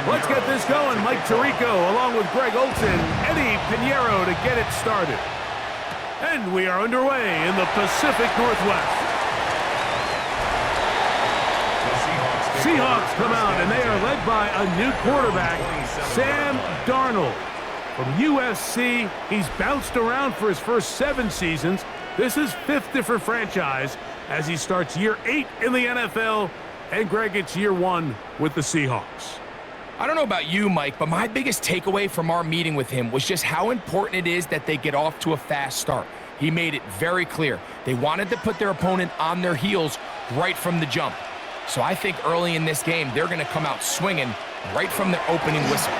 Let's get this going. Mike Tirico along with Greg Olson, Eddie Pinheiro to get it started. And we are underway in the Pacific Northwest. Seahawks come out, and they are led by a new quarterback, Sam Darnold. From USC, he's bounced around for his first 7 seasons. This is 5th different franchise as he starts year 8 in the NFL. And Greg, it's year 1 with the Seahawks. I don't know about you, Mike, but my biggest takeaway from our meeting with him was just how important it is that they get off to a fast start. He made it very clear. They wanted to put their opponent on their heels right from the jump. So I think early in this game, they're going to come out swinging right from their opening whistle.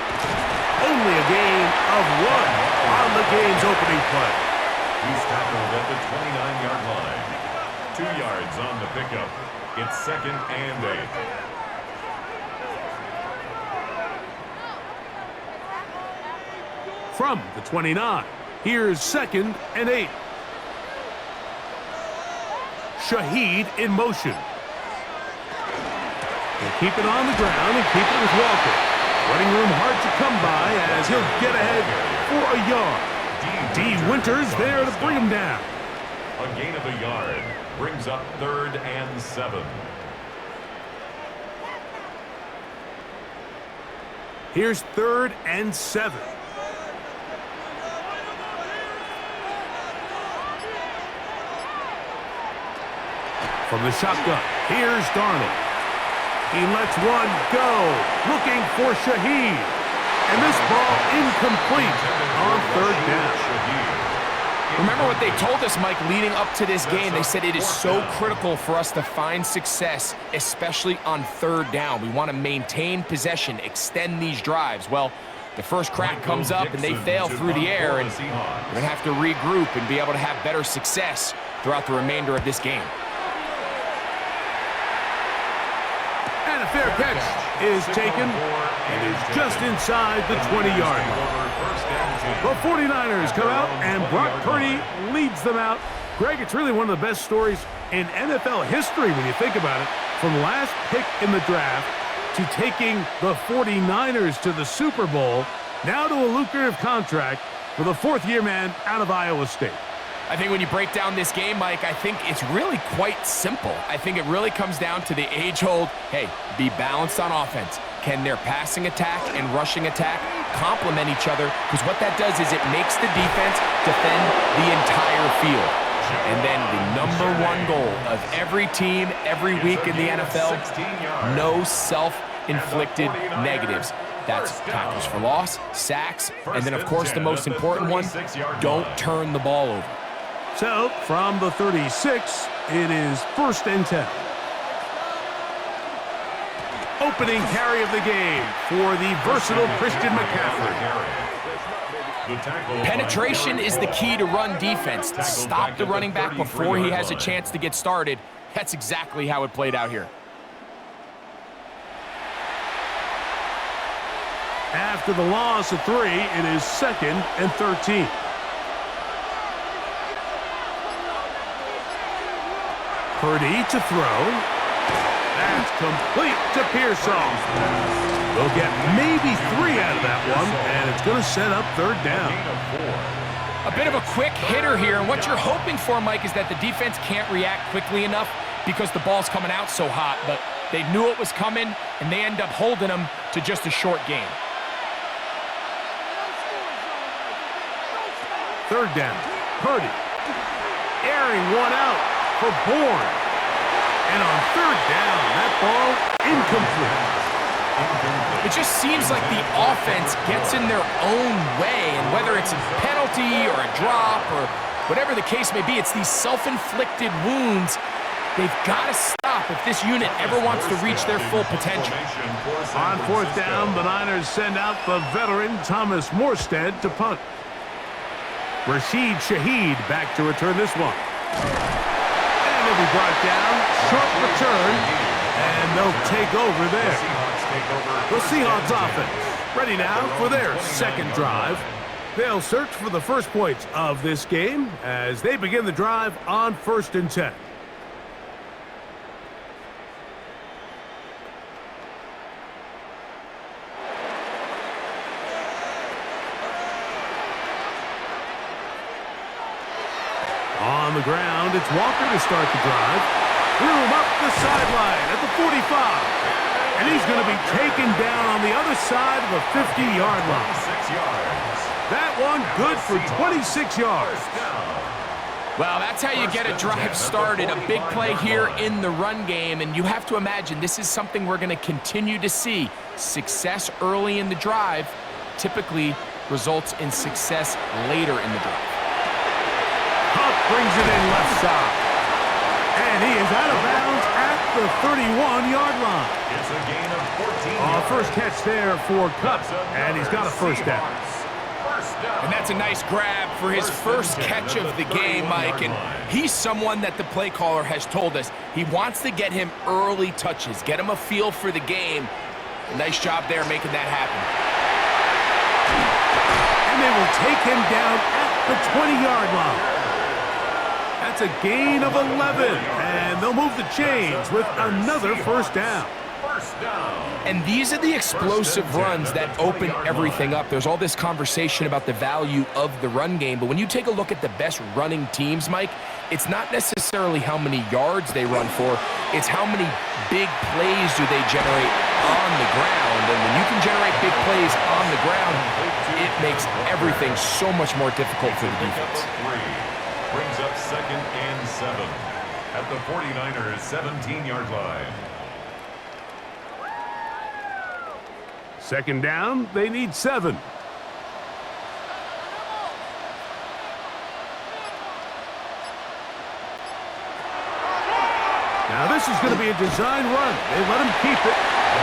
Only a gain of 1 on the game's opening play. He's tackled at the 29-yard line. 2 yards on the pickup. It's 2nd and 8. From the 29, here's 2nd and 8. Shaheed in motion. He'll keep it on the ground and keep it with Walker. Running room hard to come by as he'll get ahead for a yard. D. Winters there to bring him down. A gain of a yard brings up 3rd and 7. Here's 3rd and 7. From the shotgun, here's Darnold. He lets one go, looking for Shaheed. And this ball incomplete on 3rd down. Remember what they told us, Mike, leading up to this game. They said it is so critical for us to find success, especially on 3rd down. We want to maintain possession, extend these drives. Well, the first crack comes up and they fail through the air, and we're going to have to regroup and be able to have better success throughout the remainder of this game. And a fair catch is taken and is just inside the 20-yard line. The 49ers come out, and Brock Purdy leads them out. Greg, it's really one of the best stories in NFL history when you think about it. From last pick in the draft to taking the 49ers to the Super Bowl, now to a lucrative contract for the 4th-year man out of Iowa State. I think when you break down this game, Mike, I think it's really quite simple. I think it really comes down to the age-old, hey, be balanced on offense. Can their passing attack and rushing attack complement each other? Because what that does is it makes the defense defend the entire field. And then the #1 goal of every team, every week in the NFL, no self-inflicted negatives. That's tackles for loss, sacks, and then, of course, the most important one, don't turn the ball over. So, from the 36, it is 1st and 10. Opening carry of the game for the versatile Christian McCaffrey. Penetration is the key to run defense. To stop the running back before he has a chance to get started. That's exactly how it played out here. After the loss of 3, it is 2nd and 13. Purdy to throw. That's complete to Pearsall. They'll get maybe 3 out of that one, and it's going to set up 3rd down. A bit of a quick hitter here, and what you're hoping for, Mike, is that the defense can't react quickly enough because the ball's coming out so hot, but they knew it was coming, and they end up holding them to just a short game. 3rd down. Purdy. Airing one out for Bourne. And on 3rd down, that ball incomplete. It just seems like the offense gets in their own way, and whether it's a penalty or a drop or whatever the case may be, it's these self-inflicted wounds. They've got to stop if this unit ever wants to reach their full potential. On 4th down, the Niners send out the veteran Thomas Morstead to punt. Rashid Shaheed back to return this one. And he'll be brought down. Short return. And they'll take over there. The Seahawks offense ready now for their 2nd drive. They'll search for the first points of this game as they begin the drive on 1st and 10. on the ground. It's Walker to start the drive. Threw him up the sideline at the 45. And he's going to be taken down on the other side of the 50-yard line. 6 yards. That one good for 26 yards. Well, that's how you get a drive started. A big play here in the run game, and you have to imagine this is something we're going to continue to see. Success early in the drive typically results in success later in the drive. Huff brings it in left side. And he is out of bounds at the 31-yard line. It's a gain of 14 yards. First catch there for Cup, and he's got a first down. And that's a nice grab for his first catch of the game, Mike. And he's someone that the play caller has told us he wants to get him early touches, get him a feel for the game. A nice job there making that happen. And they will take him down at the 20-yard line. That's a gain of 11, and they'll move the chains with another first down. And these are the explosive runs that open everything up. There's all this conversation about the value of the run game, but when you take a look at the best running teams, Mike, it's not necessarily how many yards they run for, it's how many big plays do they generate on the ground. And when you can generate big plays on the ground, it makes everything so much more difficult for the defense. Brings up 2nd and 7 at the 49ers' 17-yard line. Second down, they need 7. Now this is going to be a design run. They let him keep it.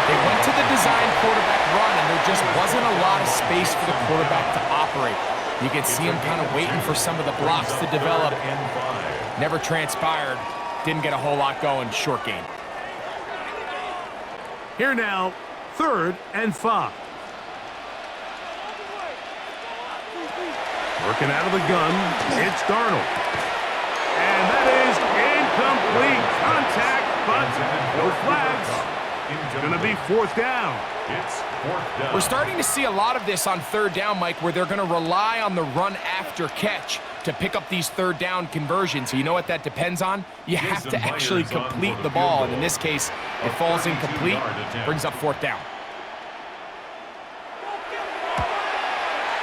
They went to the design quarterback run, and there just wasn't a lot of space for the quarterback to operate. You can see him kind of waiting for some of the blocks to develop. Never transpired. Didn't get a whole lot going. Short game. Here now, 3rd and 5. Working out of the gun, it's Darnold. And that is incomplete. Contact, but no flags. It's going to be 4th down. It's 4th down. We're starting to see a lot of this on 3rd down, Mike, where they're going to rely on the run after catch to pick up these 3rd down conversions. So you know what that depends on? You have to actually complete the ball. And in this case, it falls incomplete, brings up 4th down.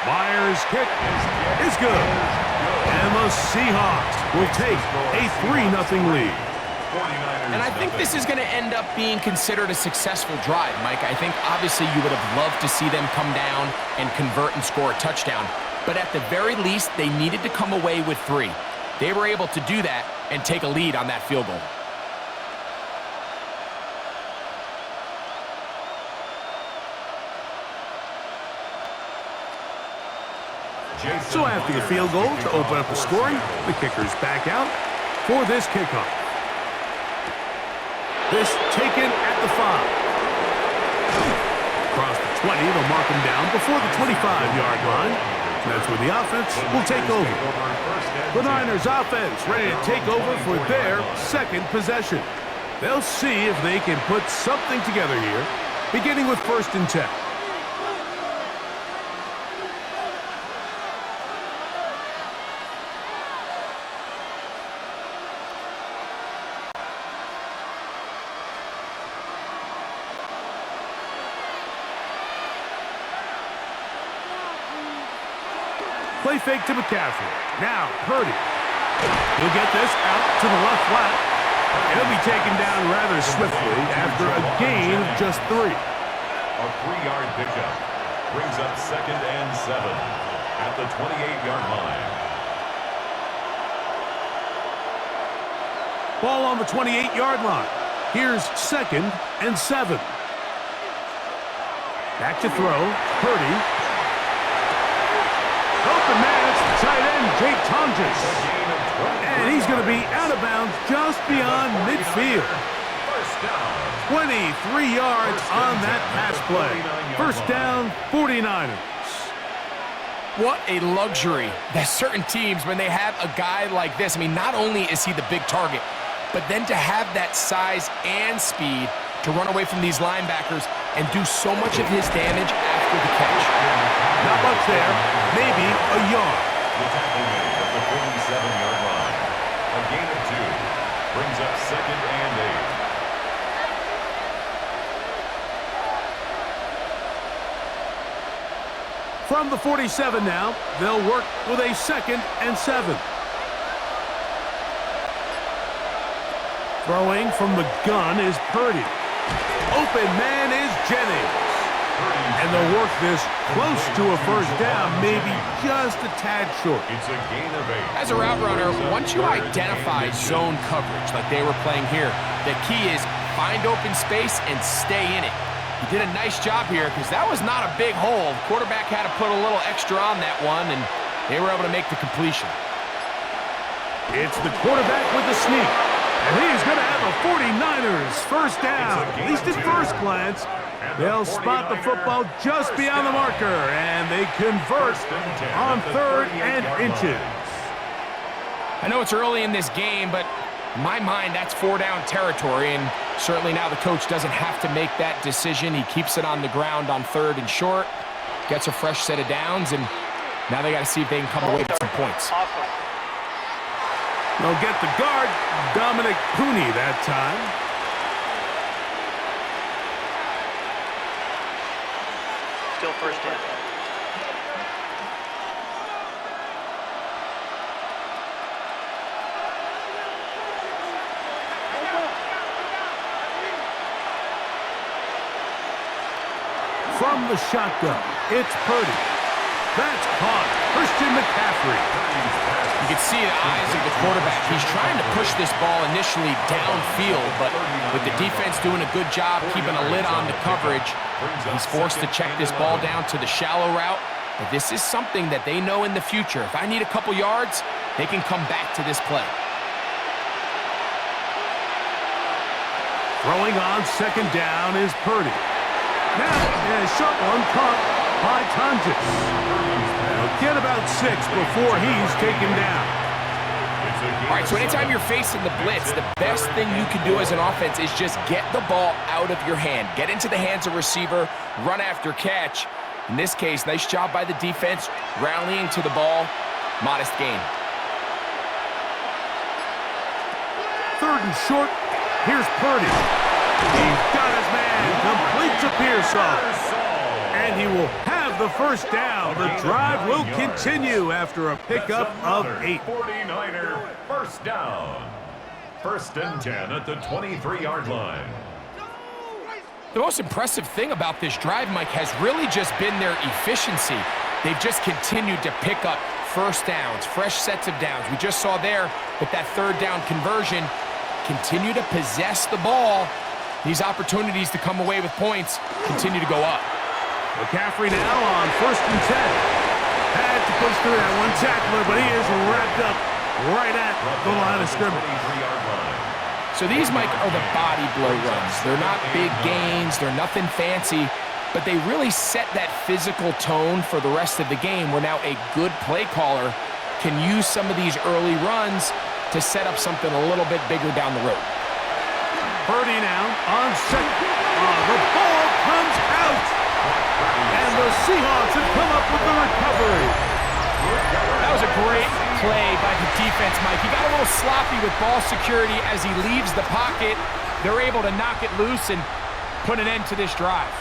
Myers' kick is good. And the Seahawks will take a 3-0 lead. And I think this is going to end up being considered a successful drive, Mike. I think obviously you would have loved to see them come down and convert and score a touchdown. But at the very least, they needed to come away with 3. They were able to do that and take a lead on that field goal. So after the field goal to open up the scoring, the kicker's back out for this kickoff. This taken at the 5. Across the 20, they'll mark him down before the 25-yard line. That's where the offense will take over. The Niners offense ready to take over for their 2nd possession. They'll see if they can put something together here, beginning with 1st and 10. Play fake to McCaffrey. Now, Purdy. He'll get this out to the left flat. He'll be taken down rather swiftly after a gain of just 3. A 3-yard pickup brings up 2nd and 7 at the 28-yard line. Ball on the 28-yard line. Here's 2nd and 7. Back to throw. Purdy. Open man, it's the tight end, Jake Tonjes. And he's going to be out of bounds just beyond midfield. 23 yards on that pass play. First down, 49ers. What a luxury that certain teams, when they have a guy like this, I mean, not only is he the big target, but then to have that size and speed to run away from these linebackers and do so much of his damage after the catch. Not much there, maybe a yard. The tackle made at the 47-yard line. From the 47 now, they'll work with a 2nd and 7. Throwing from the gun is Purdy. Open man is Jennings. And they'll work this close to a first down, maybe just a tad short. It's a gain of 8. As a route runner, once you identify zone coverage like they were playing here, the key is find open space and stay in it. He did a nice job here because that was not a big hole. The quarterback had to put a little extra on that one, and they were able to make the completion. It's the quarterback with the sneak. And he's going to have a 49ers first down. At least at first glance, they'll spot the football just beyond the marker, and they convert on 3rd and inches. I know it's early in this game, but in my mind, that's 4-down territory, and certainly now the coach doesn't have to make that decision. He keeps it on the ground on 3rd and short, gets a fresh set of downs, and now they got to see if they can come away with some points. They'll get the guard, Dominic Cooney, that time. Still first down. From the shotgun, it's Purdy. That's caught. Christian McCaffrey. You can see the eyes of the quarterback. He's trying to push this ball initially downfield, but with the defense doing a good job keeping a lid on the coverage, he's forced to check this ball down to the shallow route. But this is something that they know in the future. If I need a couple yards, they can come back to this play. Throwing on 2nd down is Purdy. Now, a short one caught by Tonjes. They'll get about 6 before he's taken down. All right, so anytime you're facing the blitz, the best thing you can do as an offense is just get the ball out of your hand. Get into the hands of receiver, run after catch. In this case, nice job by the defense, rallying to the ball. Modest gain. 3rd and short. Here's Purdy. He's got his man. Complete to Pearsall. And he will have the first down. The drive will continue after a pickup of 8. 49er first down. 1st and 10 at the 23-yard line. The most impressive thing about this drive, Mike, has really just been their efficiency. They've just continued to pick up first downs, fresh sets of downs. We just saw there with that 3rd down conversion, continue to possess the ball. These opportunities to come away with points continue to go up. McCaffrey now on 1st and 10. Had to push through that one tackler, but he is wrapped up right at the line of scrimmage. So these, Mike, are the body blow runs. They're not big gains. They're nothing fancy, but they really set that physical tone for the rest of the game where now a good play caller can use some of these early runs to set up something a little bit bigger down the road. Purdy now on 2nd. The ball comes out. And the Seahawks have come up with the recovery. That was a great play by the defense, Mike. He got a little sloppy with ball security as he leaves the pocket. They're able to knock it loose and put an end to this drive.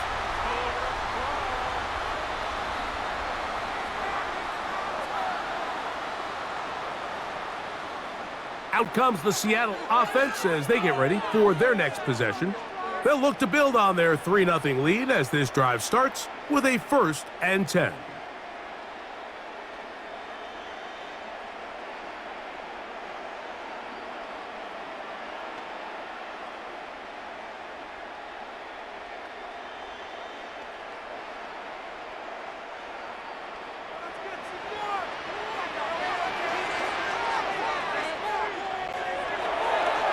Out comes the Seattle offense as they get ready for their next possession. They'll look to build on their 3-0 lead as this drive starts with a 1st and 10.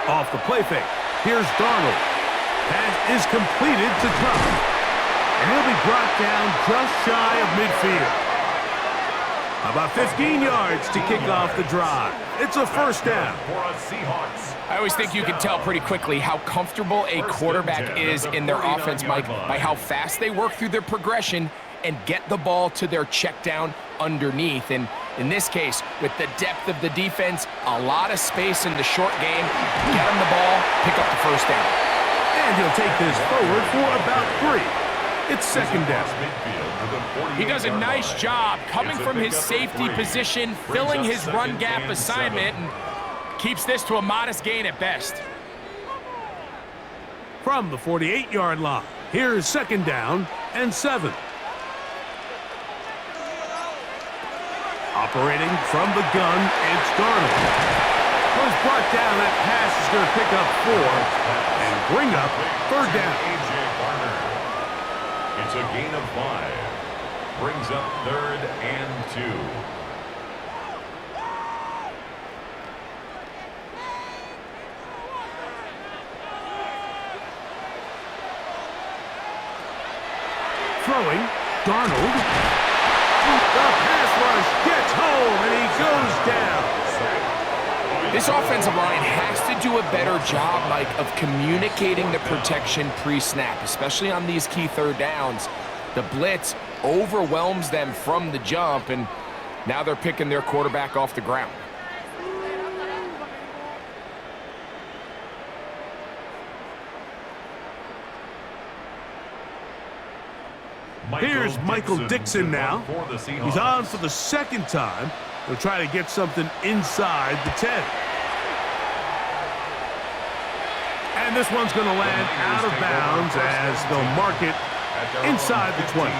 Off the play fake. Here's Darnold. Pass is completed to Trump. And he'll be brought down just shy of midfield. About 15 yards to kick off the drive. It's a first down. I always think you can tell pretty quickly how comfortable a quarterback is in their offense, Mike, by how fast they work through their progression and get the ball to their check down underneath. And in this case, with the depth of the defense, a lot of space in the short game, get him the ball, pick up the first down. And he'll take this forward for about 3. It's second down. He does a nice job coming from his safety position, filling his run gap assignment, and keeps this to a modest gain at best. From the 48-yard line, here's second down and 7. Operating from the gun, it's Darnold. Was brought down. That pass is going to pick up 4 and bring up third down. It's a gain of 5. Brings up 3rd and 2. Throwing, Darnold. The pass rush gets home, and he goes down. This offensive line has to do a better job, Mike, of communicating the protection pre-snap, especially on these key third downs. The blitz overwhelms them from the jump, and now they're picking their quarterback off the ground. Here's Michael Dixon now. He's on for the second time. They'll try to get something inside the 10. And this one's going to land out of bounds as they'll mark it inside the 20.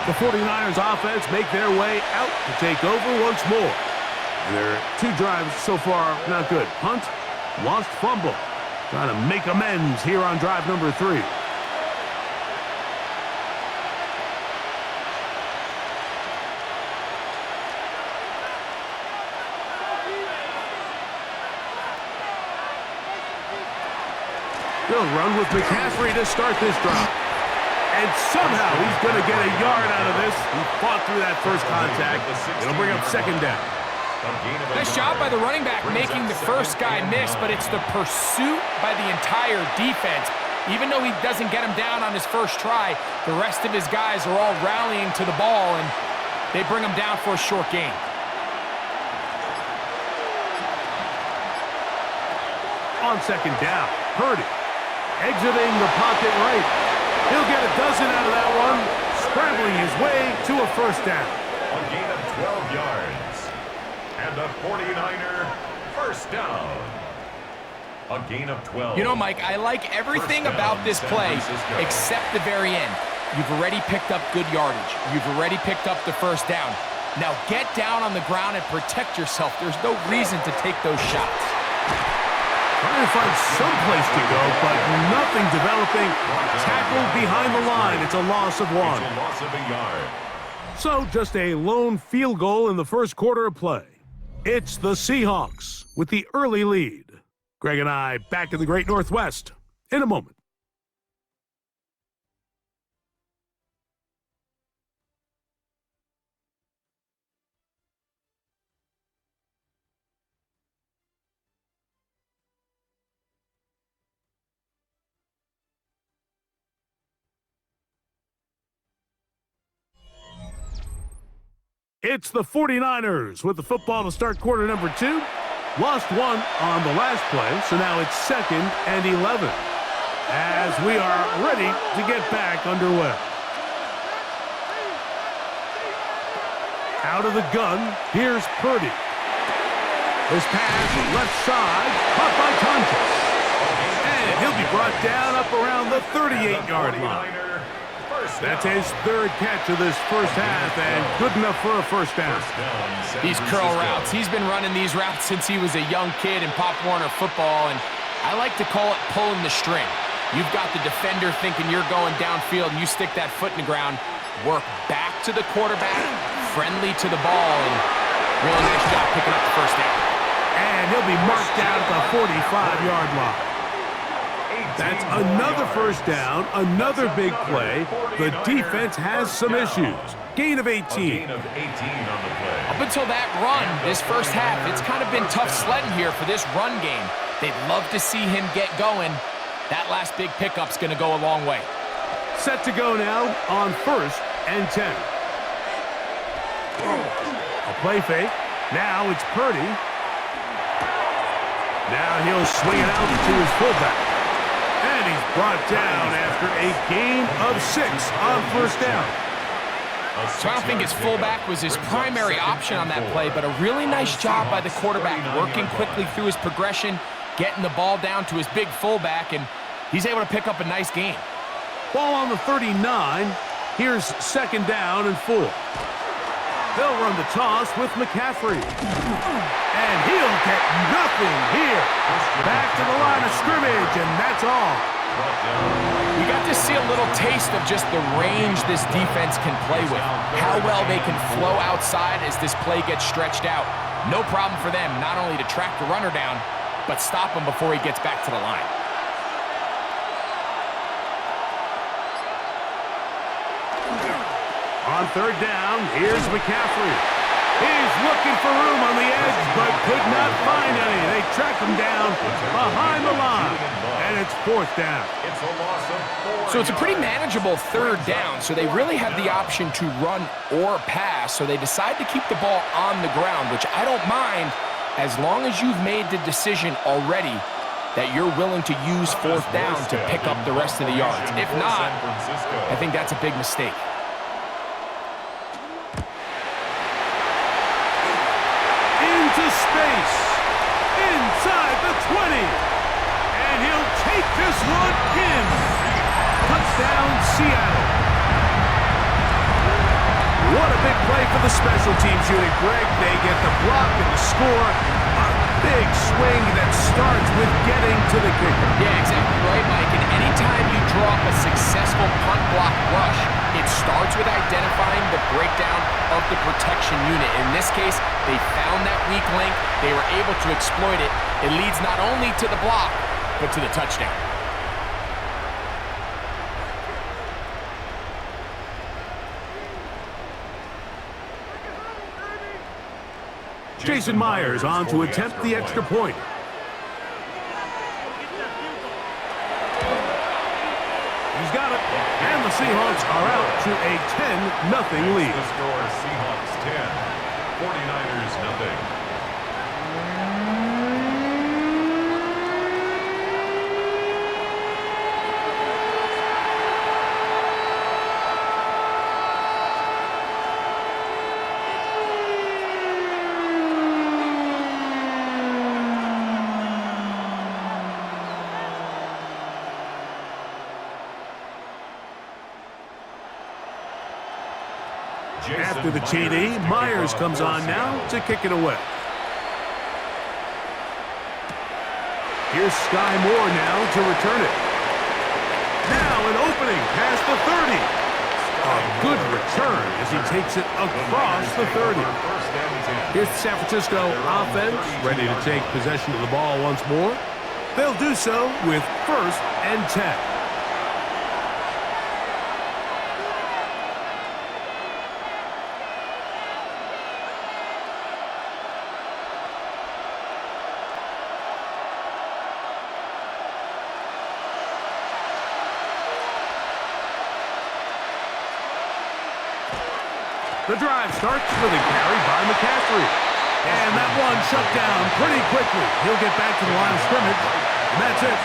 The 49ers offense make their way out to take over once more. And their 2 drives so far not good. Punt, lost fumble. Trying to make amends here on drive number 3. They'll run with McCaffrey to start this drive. And somehow he's going to get a yard out of this. He fought through that first contact. It'll bring up second down. Nice job by the running back making the first guy miss, but it's the pursuit by the entire defense. Even though he doesn't get him down on his first try, the rest of his guys are all rallying to the ball, and they bring him down for a short gain. On second down, Purdy. Exiting the pocket right. He'll get a dozen out of that one, scrambling his way to a first down. A gain of 12 yards. And a 49er first down. A gain of 12. You know, Mike, I like everything about this play except the very end. You've already picked up good yardage. You've already picked up the first down. Now get down on the ground and protect yourself. There's no reason to take those shots. Trying to find some place to go, but nothing developing. Tackled behind the line. It's a loss of 1. It's a loss of a yard. So just a lone field goal in the first quarter of play. It's the Seahawks with the early lead. Greg and I back in the Great Northwest in a moment. It's the 49ers with the football to start quarter number 2. Lost 1 on the last play, so now it's 2nd and 11. As we are ready to get back underway. Out of the gun, here's Purdy. This pass left side, caught by Contra. And he'll be brought down up around the 38-yard line. That's his 3rd catch of this first half, and good enough for a first down. These curl routes, he's been running these routes since he was a young kid in Pop Warner football, and I like to call it pulling the string. You've got the defender thinking you're going downfield, and you stick that foot in the ground, work back to the quarterback, friendly to the ball, and really nice job picking up the first down. And he'll be marked down at the 45-yard line. That's another first down, another big play. The defense has some issues. Gain of 18. Gain of 18 on the play. Up until that run, this first half, it's kind of been tough sledding here for this run game. They'd love to see him get going. That last big pickup's going to go a long way. Set to go now on 1st and 10. A play fake. Now it's Purdy. Now he'll swing it out to his fullback. And he's brought down after a gain of 6 on first down. So I don't think his fullback was his primary option on that play, but a really nice job by the quarterback working quickly through his progression, getting the ball down to his big fullback, and he's able to pick up a nice gain. Ball on the 39. Here's second down and 4. They'll run the toss with McCaffrey. And he'll get nothing here. Back to the line of scrimmage, and that's all. We got to see a little taste of just the range this defense can play with. How well they can flow outside as this play gets stretched out. No problem for them not only to track the runner down, but stop him before he gets back to the line. On third down, here's McCaffrey. He's looking for room on the edge, but could not find any. They track him down behind the line, and it's fourth down. It's a loss of 4. So it's a pretty manageable third down, so they really have the option to run or pass, so they decide to keep the ball on the ground, which I don't mind as long as you've made the decision already that you're willing to use fourth down to pick up the rest of the yards. If not, I think that's a big mistake. Into space, inside the 20, and he'll take this one in. Touchdown, Seattle. What a big play for the special teams unit, Greg. They get the block and the score. A big swing that starts with getting to the kicker. Yeah, exactly right, Mike. And anytime you draw up a successful punt block rush, it starts with identifying the breakdown of the protection unit. In this case, they found that weak link. They were able to exploit it. It leads not only to the block, but to the touchdown. Jason Myers on to attempt the extra point. He's got it. And the Seahawks are out to a 10-0 lead. The score, Seahawks 10, 49ers nothing. After the TD, Myers comes on now to kick it away. Here's Sky Moore now to return it. Now an opening past the 30. A good return as he takes it across the 30. Here's the San Francisco offense ready to take possession of the ball once more. They'll do so with 1st and 10. The drive starts with a carry by McCaffrey. And that one shut down pretty quickly. He'll get back to the line of scrimmage, and that's it.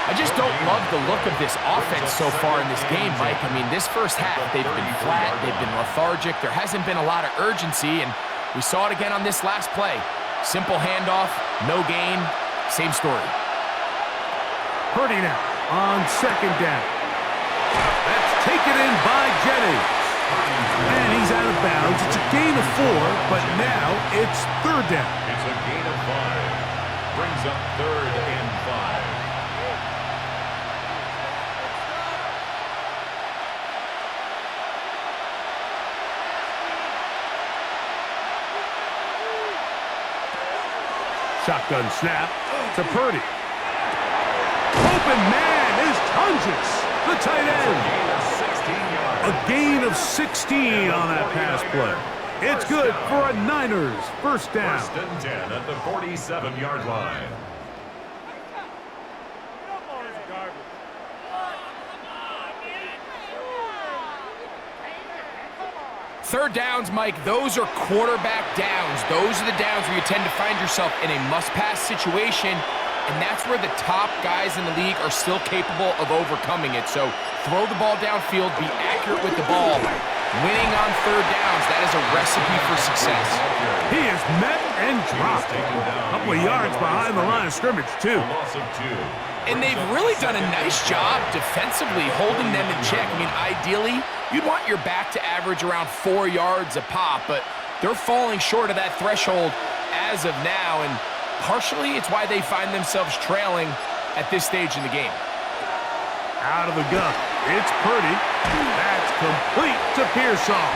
I just don't love the look of this offense so far in this game, Mike. I mean, this first half, they've been flat, they've been lethargic. There hasn't been a lot of urgency, and we saw it again on this last play. Simple handoff, no gain, same story. Purdy now on second down. That's taken in by Jennings. And he's out of bounds. It's a gain of 4, but now it's 3rd down. It's a gain of 5. Brings up 3rd and 5. Shotgun snap to Purdy. Open man is Tunges, the tight end. A gain of 16 on that pass play. It's good for a Niners first down. 1st and 10 at the 47-yard line. Third downs, Mike, those are quarterback downs. Those are the downs where you tend to find yourself in a must-pass situation. and that's where the top guys in the league are still capable of overcoming it. So throw the ball downfield, be accurate with the ball. Winning on third downs, that is a recipe for success. He is met and dropped. A couple of yards behind the line of scrimmage, too. And they've really done a nice job defensively holding them in check. I mean, ideally, you'd want your back to average around 4 yards a pop, but they're falling short of that threshold as of now, and partially it's why they find themselves trailing at this stage in the game. Out of the gun, it's Purdy. That's complete to Pearsall.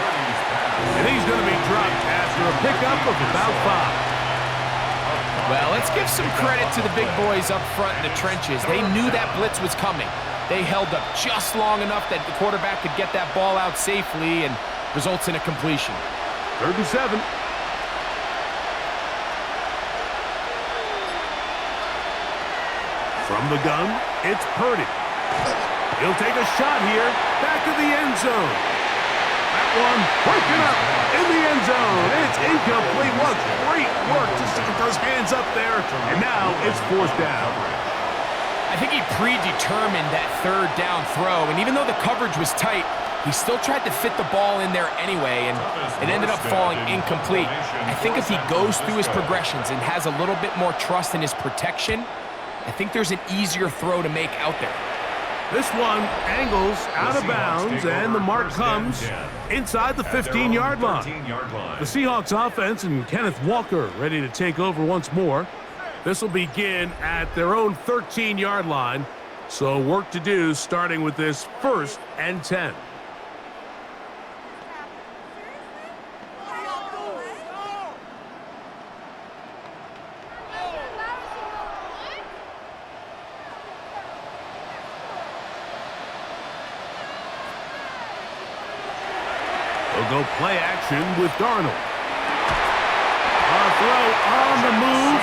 And he's going to be dropped after a pickup of about 5. Well, let's give some credit to the big boys up front in the trenches. They knew that blitz was coming. They held up just long enough that the quarterback could get that ball out safely and results in a completion. 3rd and 7. From the gun, it's Purdy. He'll take a shot here, back of the end zone. That one broken up in the end zone. It's incomplete. What great work to get those hands up there. And now it's 4th down. I think he predetermined that 3rd down throw, and even though the coverage was tight, he still tried to fit the ball in there anyway, and it ended up falling incomplete. I think if he goes through his progressions and has a little bit more trust in his protection, I think there's an easier throw to make out there. This one angles out of bounds, and the mark comes inside the 15-yard line. The Seahawks offense and Kenneth Walker ready to take over once more. This will begin at their own 13-yard line, so work to do starting with this 1st and 10. They'll go play action with Darnold. A throw on the move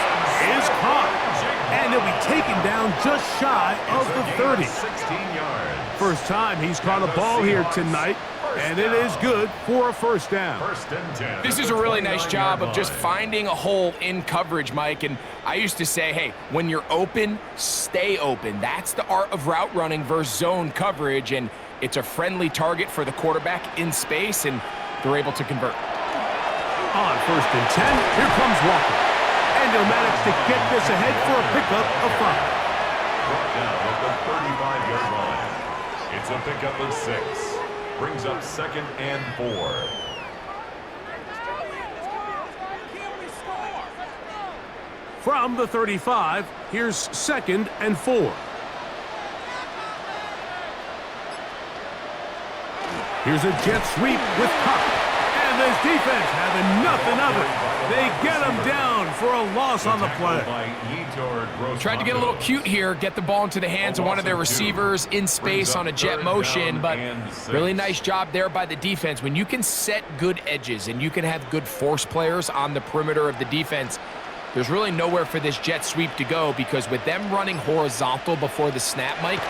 is caught. And he'll be taken down just shy of the 30. 16 yards. First time he's caught a ball here tonight, and it is good for a 1st down. 1st and 10. This is a really nice job of just finding a hole in coverage, Mike. And I used to say, hey, when you're open, stay open. That's the art of route running versus zone coverage, and it's a friendly target for the quarterback in space, and they're able to convert. On 1st and 10, here comes Walker. And he'll manage to get this ahead for a pickup of 5. Brought down at the 35-yard line. It's a pickup of 6. Brings up 2nd and 4. From the 35, here's 2nd and 4. Here's a jet sweep with Cup. And this defense having nothing of it. They get him down for a loss on the play. Tried to get a little cute here, get the ball into the hands of one of their receivers in space on a jet motion, but really nice job there by the defense. When you can set good edges and you can have good force players on the perimeter of the defense, there's really nowhere for this jet sweep to go, because with them running horizontal before the snap, Mike,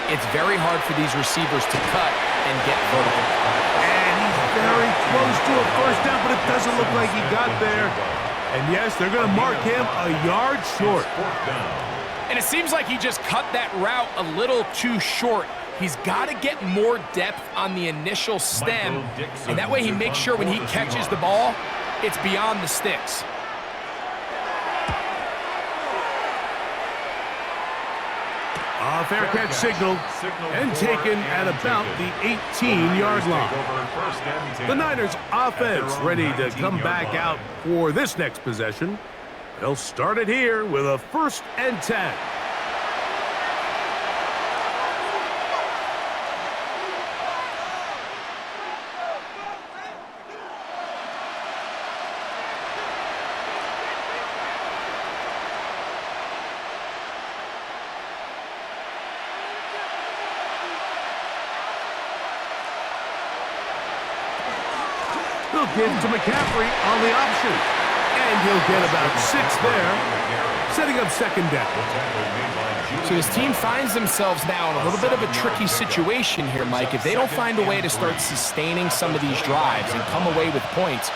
it's very hard for these receivers to cut and get vertical. And he's very close to a 1st down, but it doesn't look like he got there. And yes, they're going to mark him a yard short. And it seems like he just cut that route a little too short. He's got to get more depth on the initial stem, and that way he makes sure when he catches the ball, it's beyond the sticks. A fair catch signal and taken at about the 18-yard line. The Niners offense ready to come back out for this next possession. They'll start it here with a 1st and 10. They'll give to McCaffrey on the option. And he'll get about 6 there, setting up 2nd down. So his team finds themselves now in a little bit of a tricky situation here, Mike. If they don't find a way to start sustaining some of these drives and come away with points,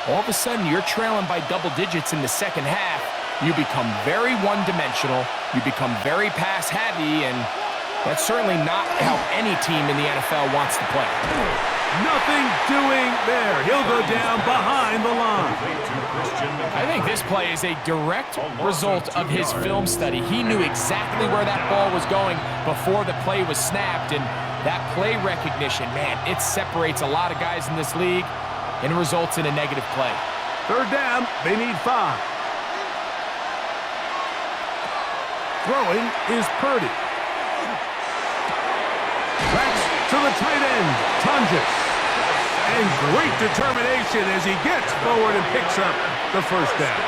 all of a sudden you're trailing by double digits in the 2nd half. you become very one-dimensional, you become very pass-heavy, and that's certainly not how any team in the NFL wants to play. Nothing doing there. He'll go down behind the line. I think this play is a direct result of his film study. He knew exactly where that ball was going before the play was snapped, and that play recognition, man, it separates a lot of guys in this league and results in a negative play. Third down, they need 5. Throwing is Purdy. Backs to the tight end, Tunges. And great determination as he gets forward and picks up the first down.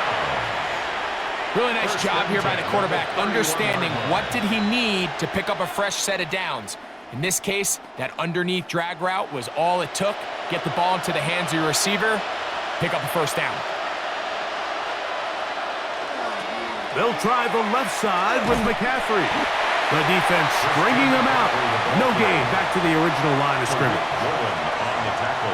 Really nice job here by the quarterback, understanding what did he need to pick up a fresh set of downs. In this case, that underneath drag route was all it took. Get the ball into the hands of your receiver, pick up a first down. They'll try the left side with McCaffrey. The defense stringing them out. No gain, back to the original line of scrimmage.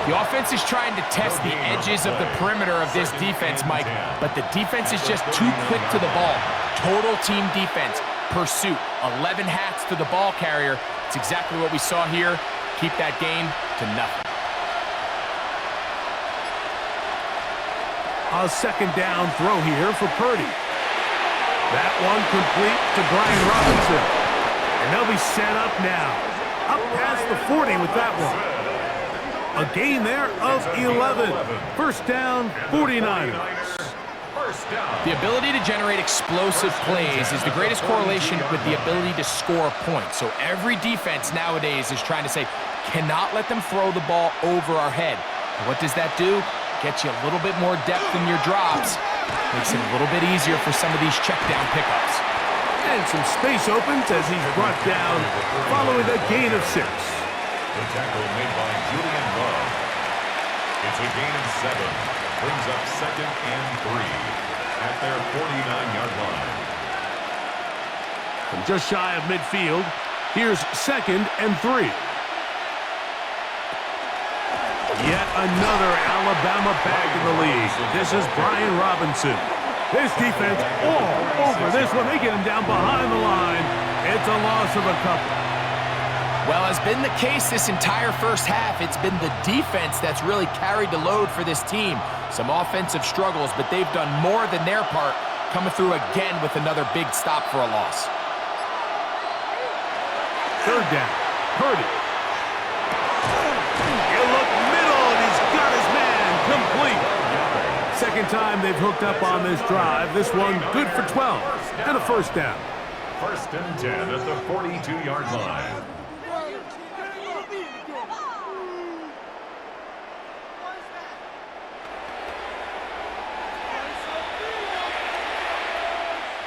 The offense is trying to test the edges of the perimeter of this defense, Mike, but the defense is just too quick to the ball. Total team defense, pursuit, 11 hats to the ball carrier. It's exactly what we saw here. Keep that gain to nothing. A second down throw here for Purdy. That one complete to Brian Robinson. And they'll be set up now. Up past the 40 with that one. A gain there of 11. First down, 49ers. The ability to generate explosive plays is the greatest correlation with the ability to score points. So every defense nowadays is trying to say, cannot let them throw the ball over our head. And what does that do? Gets you a little bit more depth in your drops. Makes it a little bit easier for some of these check down pickups. And some space opens as he's brought down following a gain of 6. The tackle made by Julian Love. It's a gain of 7. Brings up 2nd and 3 at their 49-yard line. From just shy of midfield, here's 2nd and 3. Yet another Alabama back in the lead. This is Brian Robinson. This defense all over this one. They get him down behind the line. It's a loss of a couple. Well, as been the case this entire first half, it's been the defense that's really carried the load for this team. Some offensive struggles, but they've done more than their part, coming through again with another big stop for a loss. Third down, Purdy. You look middle, and he's got his man complete. Second time they've hooked up on this drive. This one good for 12 and a first down. 1st and 10 at the 42-yard line.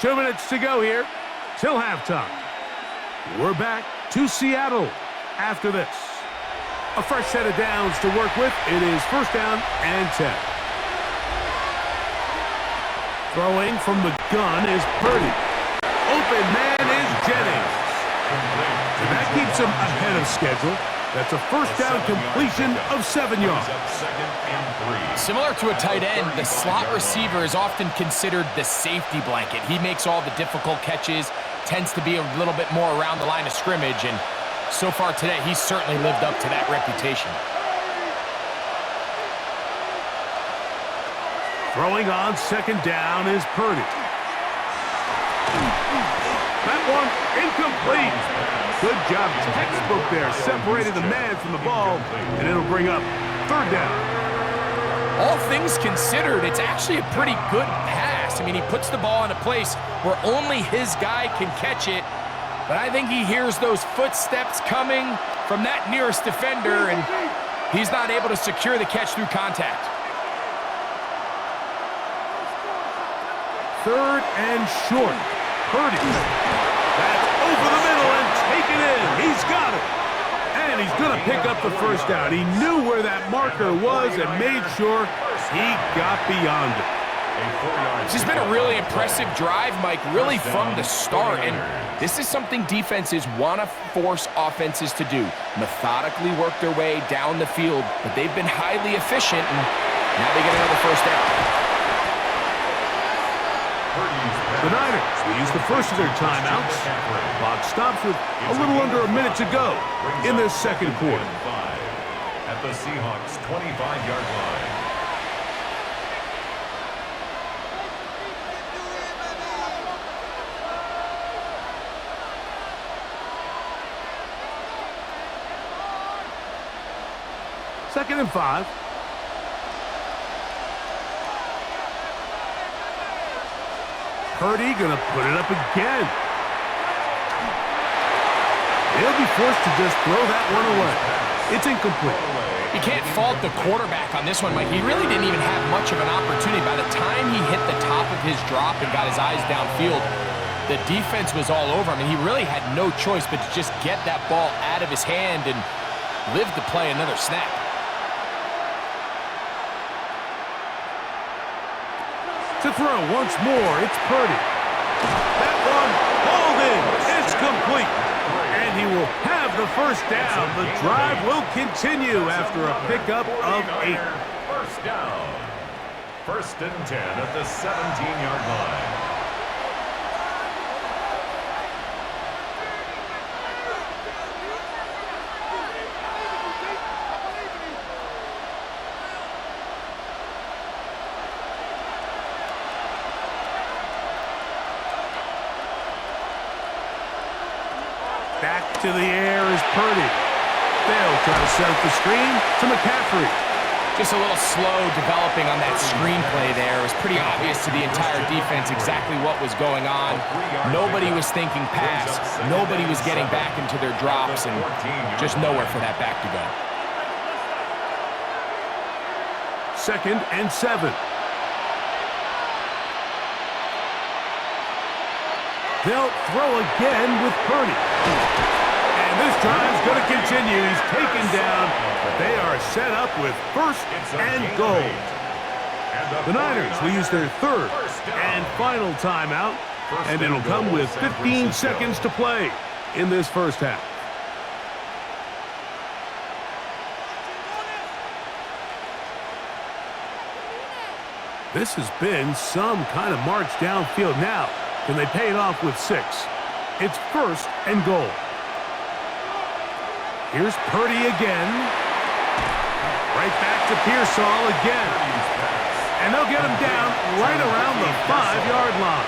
Two minutes to go here till halftime. We're back to Seattle after this. A fresh set of downs to work with. It is first down and 10. Throwing from the gun is Purdy. Open man is Jennings. And that keeps him ahead of schedule. That's a first down completion of 7 yards. Similar to a tight end, the slot receiver is often considered the safety blanket. He makes all the difficult catches, tends to be a little bit more around the line of scrimmage, and so far today, he's certainly lived up to that reputation. Throwing on second down is Purdy. That one incomplete. Good job, textbook there. Separated the man from the ball, and it'll bring up third down. All things considered, it's actually a pretty good pass. I mean, he puts the ball in a place where only his guy can catch it, but I think he hears those footsteps coming from that nearest defender, and he's not able to secure the catch through contact. Third and short. Purdy. That's over the middle and taken in. He's got it. And he's going to pick up the first down. He knew where that marker was and made sure he got beyond it. This has been a really impressive drive, Mike, really from the start. And this is something defenses want to force offenses to do. Methodically work their way down the field, but they've been highly efficient, and now they get another first down. The Niners will use the first of their timeouts. Clock stops with a little under a minute to go in this second quarter. At the Seahawks 25-yard line. Second and 5. Purdy gonna put it up again. He'll be forced to just throw that one away. It's incomplete. You can't fault the quarterback on this one, Mike. He really didn't even have much of an opportunity. By the time he hit the top of his drop and got his eyes downfield, the defense was all over him, and he really had no choice but to just get that ball out of his hand and live to play another snap. To throw once more, it's Purdy. That one hauled in. It's complete. And he will have the first down. The drive will continue after a pickup of 8. First down. First and 10 at the 17-yard line. Back to the air is Purdy. They'll try to set up the screen to McCaffrey. Just a little slow developing on that screenplay there. It was pretty obvious to the entire defense exactly what was going on. Nobody was thinking pass. Nobody was getting back into their drops, and just nowhere for that back to go. Second and 7. They'll throw again with Purdy. And this drive's going to continue. He's taken down, but they are set up with first and goal. The Niners will use their third and final timeout, and it'll come with 15 seconds to play in this first half. This has been some kind of march downfield now. Can they pay it off with 6? It's first and goal. Here's Purdy again. Right back to Pearsall again. And they'll get him down right around the 5-yard line.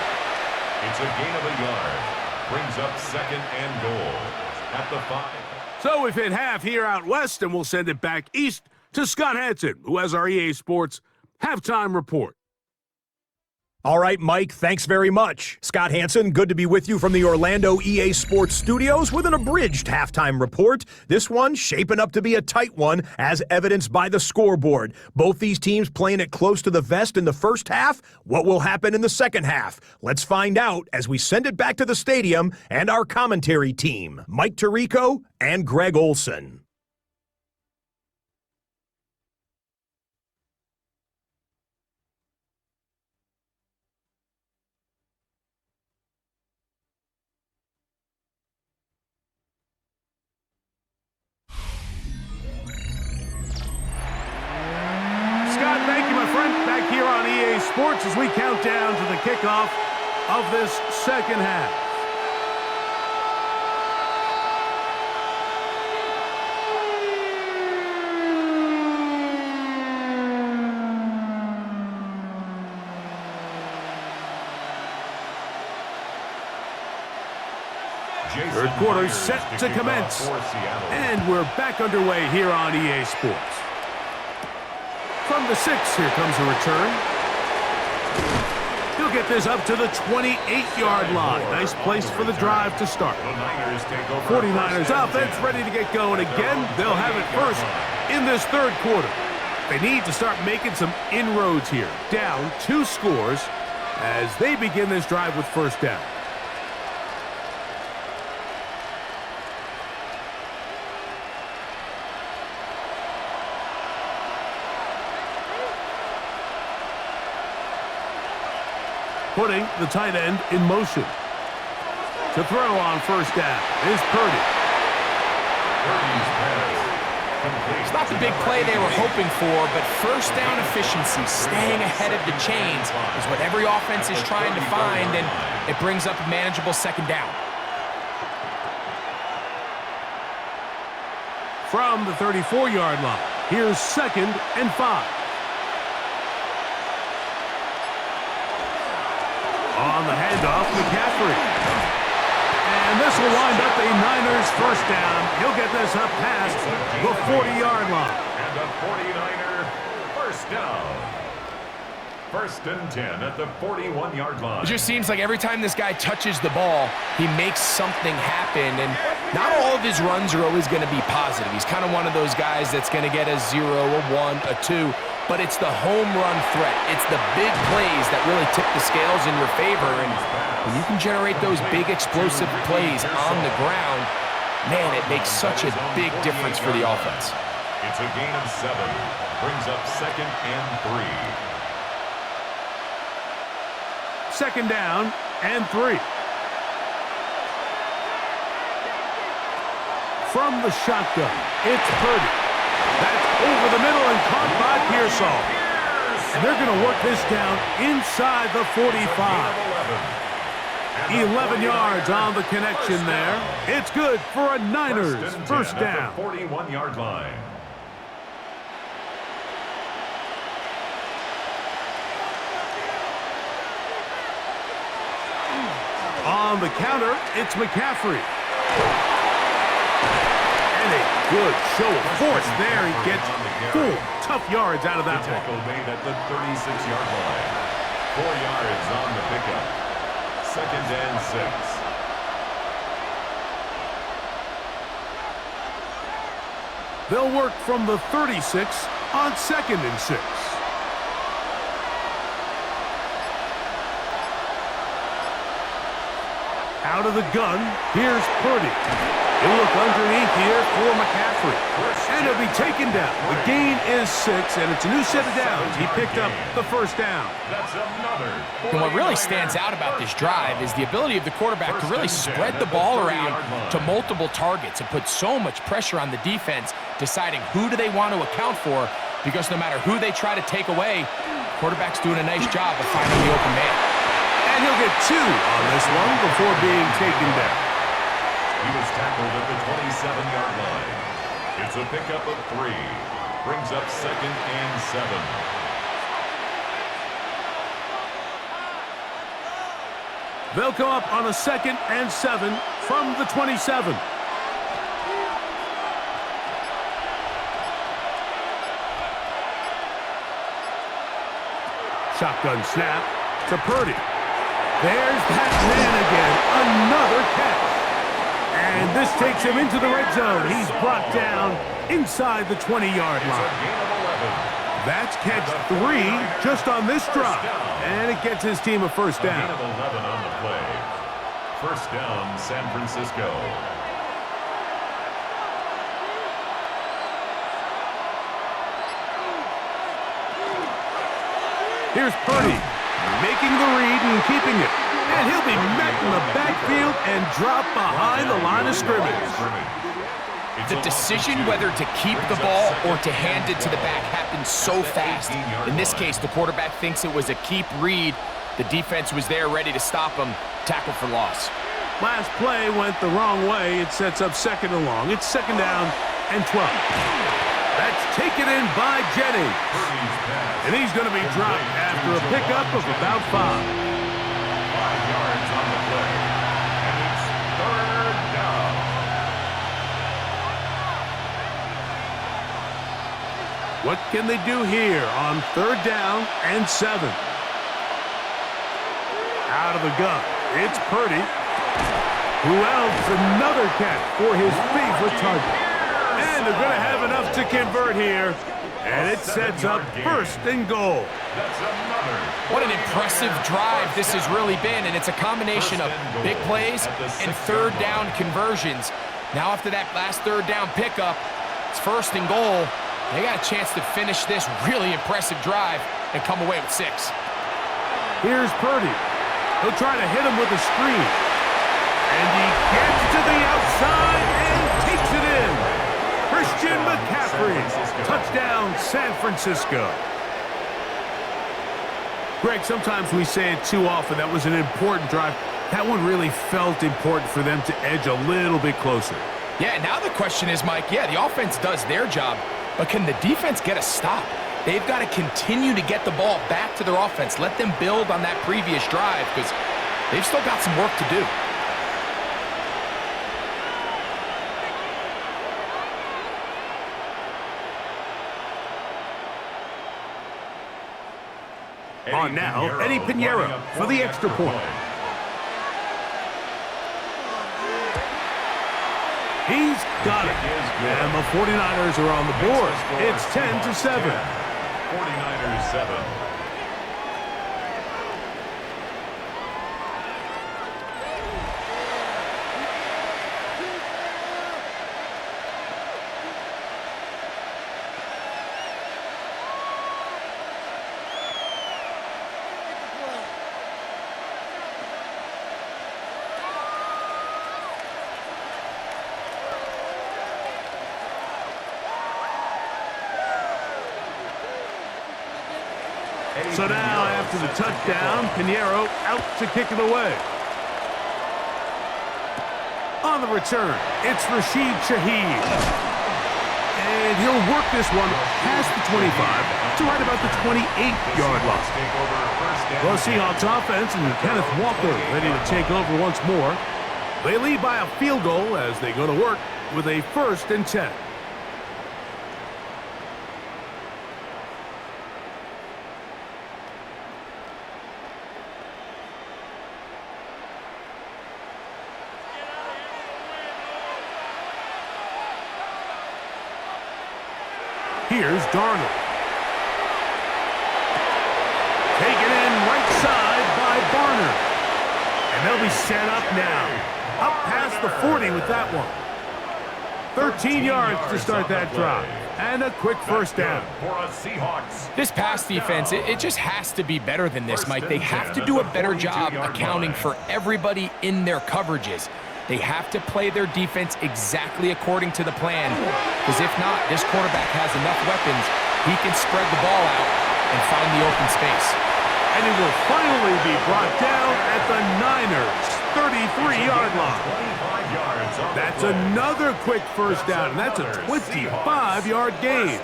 It's a gain of a yard. Brings up second and goal at the 5. So we've hit half here out west, and we'll send it back east to Scott Hanson, who has our EA Sports halftime report. All right, Mike, thanks very much. Scott Hanson, good to be with you from the Orlando EA Sports studios with an abridged halftime report. This one shaping up to be a tight one, as evidenced by the scoreboard. Both these teams playing it close to the vest in the first half. What will happen in the second half? Let's find out as we send it back to the stadium and our commentary team, Mike Tirico and Greg Olson. Thank you, my friend. Back here on EA Sports as we count down to the kickoff of this second half. Third quarter set to commence. And we're back underway here on EA Sports. From the 6, here comes a return. He'll get this up to the 28-yard line. Nice place for the drive to start. 49ers offense ready to get going again. They'll have it first in this third quarter. They need to start making some inroads here. Down 2 scores as they begin this drive with first down. Putting the tight end in motion. To throw on first down is Purdy. Purdy's pass It's not the big play they were hoping for, but first down efficiency, staying ahead of the chains, is what every offense is trying to find, and it brings up a manageable second down. From the 34-yard line, here's 2nd and 5. On the handoff, McCaffrey. And this will wind up a Niners first down. He'll get this up past the 40-yard line. And a 49er first down. 1st and 10 at the 41-yard line. It just seems like every time this guy touches the ball, he makes something happen, and not all of his runs are always going to be positive. He's kind of one of those guys that's going to get a 0, a 1, a 2, but it's the home run threat. It's the big plays that really tip the scales in your favor, and when you can generate those big explosive plays on the ground, man, it makes such a big difference for the offense. It's a gain of 7. Brings up 2nd and 3. 2nd down and 3. From the shotgun, it's Purdy. That's over the middle and caught by Pearsall. And they're going to work this down inside the 45. 11 yards on the connection there. It's good for a Niners first down. 41-yard line. On the counter, it's McCaffrey. And a good show of force there. He gets 4 tough yards out of that one. Tackle made at the 36-yard line. 4 yards on the pickup. 2nd and 6. They'll work from the 36 on 2nd and 6. Out of the gun, here's Purdy. He'll look underneath here for McCaffrey. And he'll be taken down. The gain is 6, and it's a new set of downs. He picked up the first down. That's another. And what really stands out about this drive is the ability of the quarterback to really spread the ball around to multiple targets and put so much pressure on the defense, deciding who do they want to account for, because no matter who they try to take away, the quarterback's doing a nice job of finding the open man. And he'll get 2 on this one before being taken down. He was tackled at the 27-yard line. It's a pickup of 3. Brings up 2nd and 7. They'll come up on a 2nd and 7 from the 27. Shotgun snap to Purdy. There's that man again. Another catch. And this takes him into the red zone. He's brought down inside the 20-yard line. That's catch 3 just on this drive. And it gets his team a first down. A gain of 11 on the play. First down, San Francisco. Here's Purdy, making the read and keeping it. And he'll be met in the backfield and dropped behind the line of scrimmage. The decision whether to keep the ball or to hand it to the back happens so fast. In this case, the quarterback thinks it was a keep read. The defense was there ready to stop him. Tackle for loss. Last play went the wrong way. It sets up 2nd and long. It's 2nd down and 12. That's taken in by Jennings. And he's going to be dropped after a pickup of about 5. 5 yards on the play. And it's 3rd down. What can they do here on 3rd down and 7? Out of the gun, it's Purdy. Who else? Another catch for his favorite target. And they're going to have enough to convert here. And it sets up 1st and goal. That's another. What an impressive drive this has really been, and it's a combination of big plays and 3rd down conversions. Now after that last 3rd down pickup, it's 1st and goal. They got a chance to finish this really impressive drive and come away with 6. Here's Purdy. He'll try to hit him with a screen. And he gets to the outside and takes it in. Christian McCaffrey free. Touchdown, San Francisco. Greg, sometimes we say it too often. That was an important drive. That one really felt important for them to edge a little bit closer. Yeah, now the question is, Mike, yeah, the offense does their job, but can the defense get a stop? They've got to continue to get the ball back to their offense. Let them build on that previous drive because they've still got some work to do. On now, Eddie Pinheiro for the extra point. He's got it. And the 49ers are on the board. It's 10-7. 49ers 7. So now, after the touchdown, Pinheiro out to kick it away. On the return, it's Rashid Shaheed. And he'll work this one past the 25 to right about the 28-yard line. The Seahawks offense and Kenneth Walker ready to take over once more. They lead by a field goal as they go to work with a 1st and 10. Here's Darnold. Taken in right side by Barner. And they'll be set up now. Up past the 40 with that one. 13 yards to start that drive. And a quick 1st down. This pass defense, it just has to be better than this, Mike. They have to do a better job accounting for everybody in their coverages. They have to play their defense exactly according to the plan, because if not, this quarterback has enough weapons. He can spread the ball out and find the open space. And it will finally be brought down at the Niners' 33-yard line. That's another quick 1st down, and that's a 25-yard gain.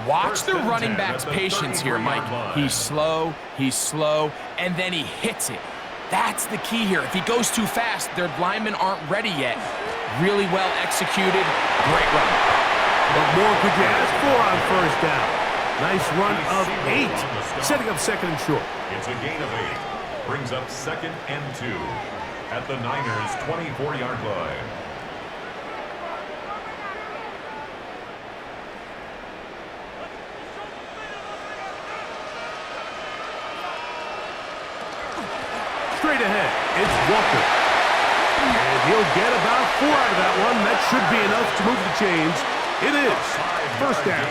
Watch the running back's patience here, Mike. He's slow, and then he hits it. That's the key here. If he goes too fast, their linemen aren't ready yet. Really well executed. Great run. What more could you ask for on 1st down? Nice run of 8, setting up 2nd and short. It's a gain of 8. Brings up 2nd and 2 at the Niners' 24-yard line. Straight ahead, it's Walker. And he'll get about 4 out of that one. That should be enough to move the chains. It is 1st down.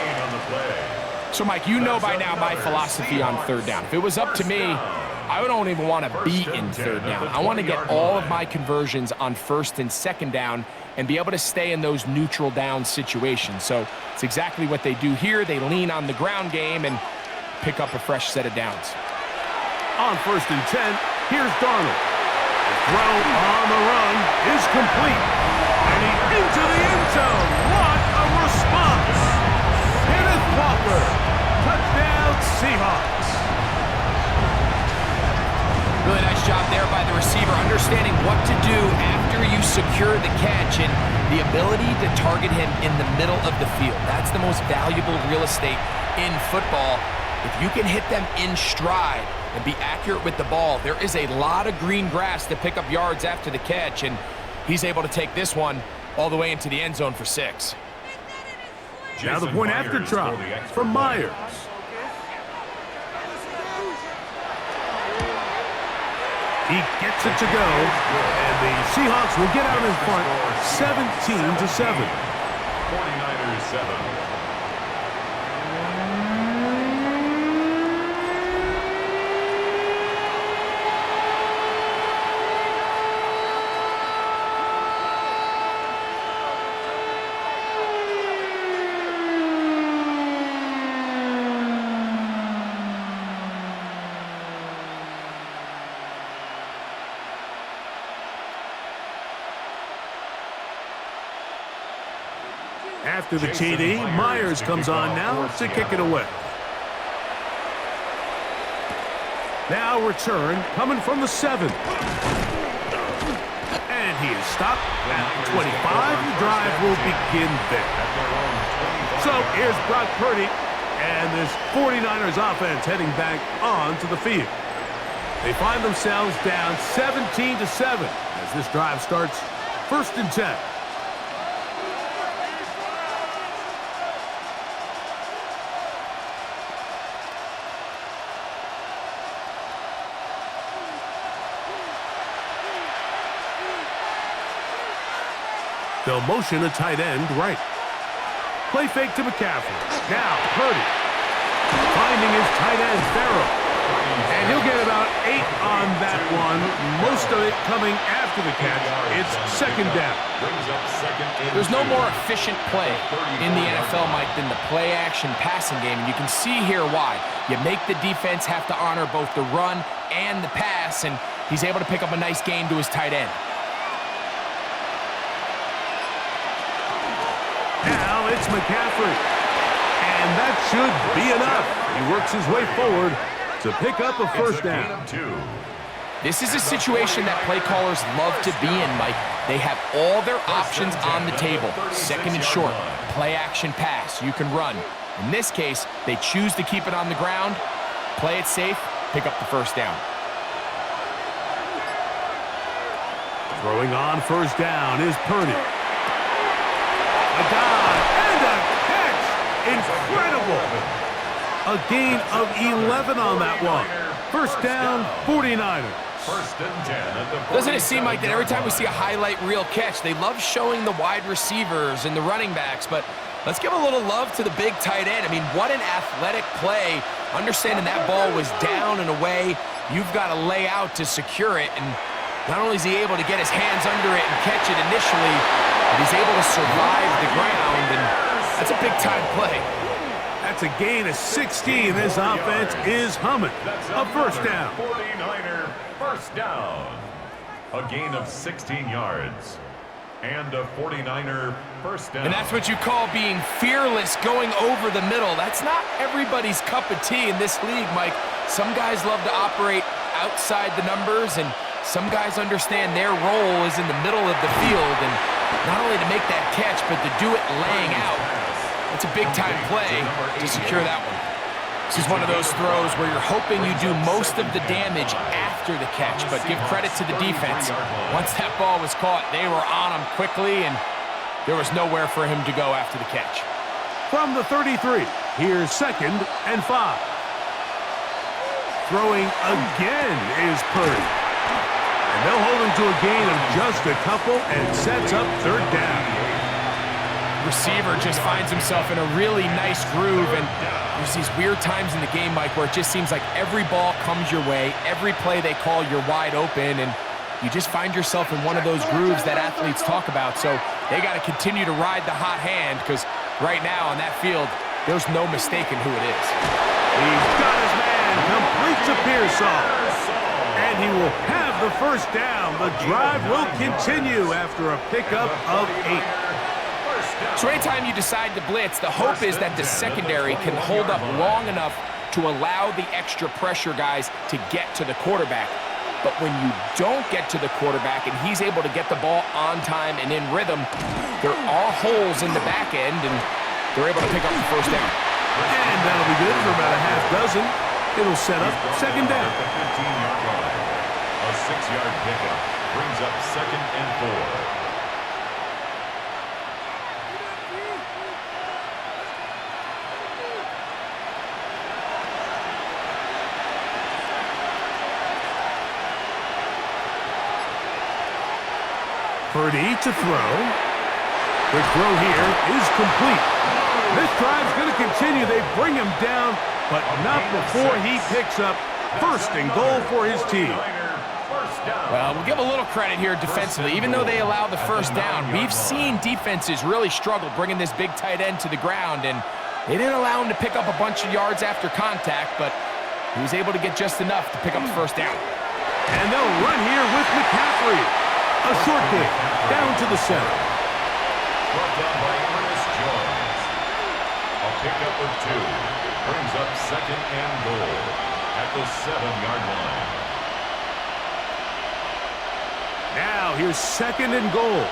So, Mike, you know by now my philosophy on 3rd down. If it was up to me, I don't even want to be in 3rd down. I want to get all of my conversions on 1st and 2nd down and be able to stay in those neutral down situations. So it's exactly what they do here. They lean on the ground game and pick up a fresh set of downs. On 1st and 10, here's Darnold. The throw on the run is complete. And he's into the end zone. What a response. Kenneth Walker. Touchdown, Seahawks. Really nice job there by the receiver, understanding what to do after you secure the catch and the ability to target him in the middle of the field. That's the most valuable real estate in football. If you can hit them in stride and be accurate with the ball, there is a lot of green grass to pick up yards after the catch, and he's able to take this one all the way into the end zone for 6. Now the point after drop from Myers. He gets it to go, and the Seahawks will get out in front 17-7. 49ers 7. After the TD, Myers comes on now to kick it away. Now return coming from the 7. And he is stopped at 25. The drive will begin there. So here's Brock Purdy and this 49ers offense heading back onto the field. They find themselves down 17-7 as this drive starts 1st and 10. They'll motion a tight end right. Play fake to McCaffrey. Now Purdy finding his tight end Farrell. And he'll get about 8 on that one. Most of it coming after the catch. It's 2nd down. There's no more efficient play in the NFL, Mike, than the play-action passing game. And you can see here why. You make the defense have to honor both the run and the pass, and he's able to pick up a nice gain to his tight end. Now it's McCaffrey. And that should be enough. He works his way forward to pick up a 1st down. This is a situation that play callers love to be in, Mike. They have all their options on the table. 2nd and short, play action pass, you can run. In this case, they choose to keep it on the ground, play it safe, pick up the 1st down. Throwing on 1st down is Purdy. A dive and a catch. Incredible. A gain of 11 on that one. 1st down, 49ers. 1st and 10 at the 40. Doesn't it seem like that every time we see a highlight reel catch, they love showing the wide receivers and the running backs, but let's give a little love to the big tight end. I mean, what an athletic play. Understanding that ball was down and away, you've got to lay out to secure it, and not only is he able to get his hands under it and catch it initially, but he's able to survive the ground, and that's a big-time play. That's a gain of 16. This offense is humming. A 1st down. 49er 1st down. A gain of 16 yards. And a 49er 1st down. And that's what you call being fearless, going over the middle. That's not everybody's cup of tea in this league, Mike. Some guys love to operate outside the numbers, and some guys understand their role is in the middle of the field, and not only to make that catch, but to do it laying out. It's a big-time play to secure that one. This is one of those throws where you're hoping you do most of the damage after the catch, but give credit to the defense. Once that ball was caught, they were on him quickly, and there was nowhere for him to go after the catch. From the 33, here's 2nd and 5. Throwing again is Purdy. And they'll hold him to a gain of just a couple and sets up 3rd down. Receiver just finds himself in a really nice groove, and there's these weird times in the game, Mike, where it just seems like every ball comes your way, every play they call, you're wide open, and you just find yourself in one of those grooves that athletes talk about. So they got to continue to ride the hot hand, because right now on that field, there's no mistaking who it is. He's got his man, completes a Pearsall, and he will have the 1st down. The drive will continue after a pickup of 8. So anytime you decide to blitz, the hope is that the secondary can hold up long enough to allow the extra pressure guys to get to the quarterback. But when you don't get to the quarterback and he's able to get the ball on time and in rhythm, there are holes in the back end, and they're able to pick up the 1st down. And that'll be good for about a half dozen. It'll set up 2nd down. The 15-yard line. A 6-yard pickup brings up 2nd and 4. Purdy to throw. The throw here is complete. This drive's going to continue. They bring him down, but not before he picks up 1st and goal for his team. Well, we'll give a little credit here defensively. Even though they allow the 1st down, we've seen defenses really struggle bringing this big tight end to the ground, and they didn't allow him to pick up a bunch of yards after contact, but he was able to get just enough to pick up the 1st down. And they'll run here with McCaffrey. A short kick down to the center. Brought down by Ernest Jones. A pickup of 2. Brings up second and goal at the 7-yard line. Now here's second and goal.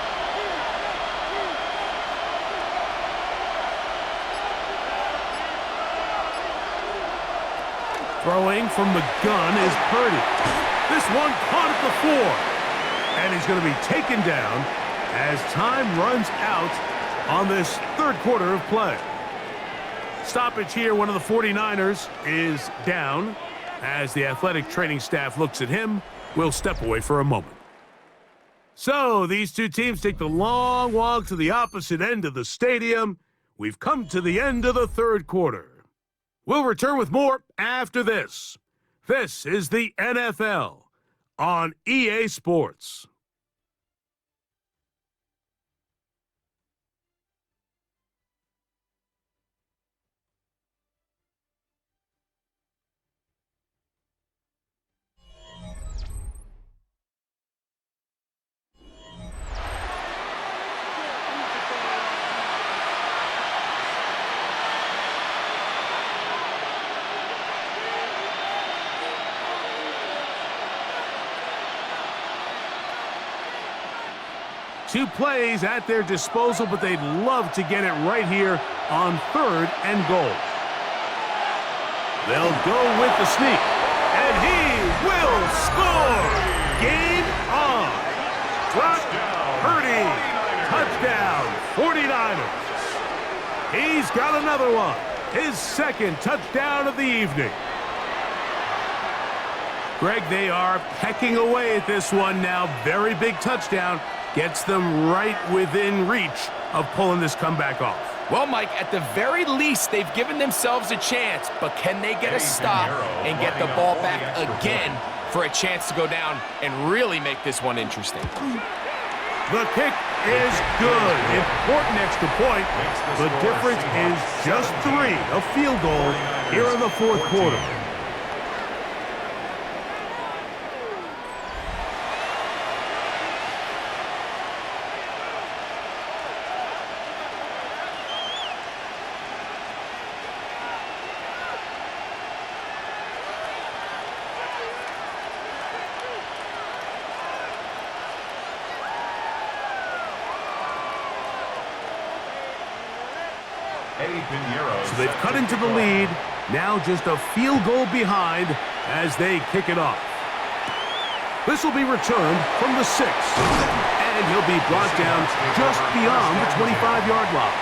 Throwing from the gun is Purdy. This one caught at the 4. And he's going to be taken down as time runs out on this third quarter of play. Stoppage here. One of the 49ers is down. As the athletic training staff looks at him, we'll step away for a moment. So these two teams take the long walk to the opposite end of the stadium. We've come to the end of the third quarter. We'll return with more after this. This is the NFL on EA Sports. Two plays at their disposal, but they'd love to get it right here on third and goal. They'll go with the sneak, and he will score! Game on! Brock Purdy, touchdown, 49ers. He's got another one, his second touchdown of the evening. Greg, they are pecking away at this one now. Very big touchdown. Gets them right within reach of pulling this comeback off. Well, Mike, at the very least, they've given themselves a chance, but can they get a stop and get the ball back again for a chance to go down and really make this one interesting? The kick is good. Important extra point. The difference is just 3. A field goal here in the fourth quarter. So they've cut into the lead. Now just a field goal behind as they kick it off. This will be returned from the 6. And he'll be brought down just beyond the 25-yard line.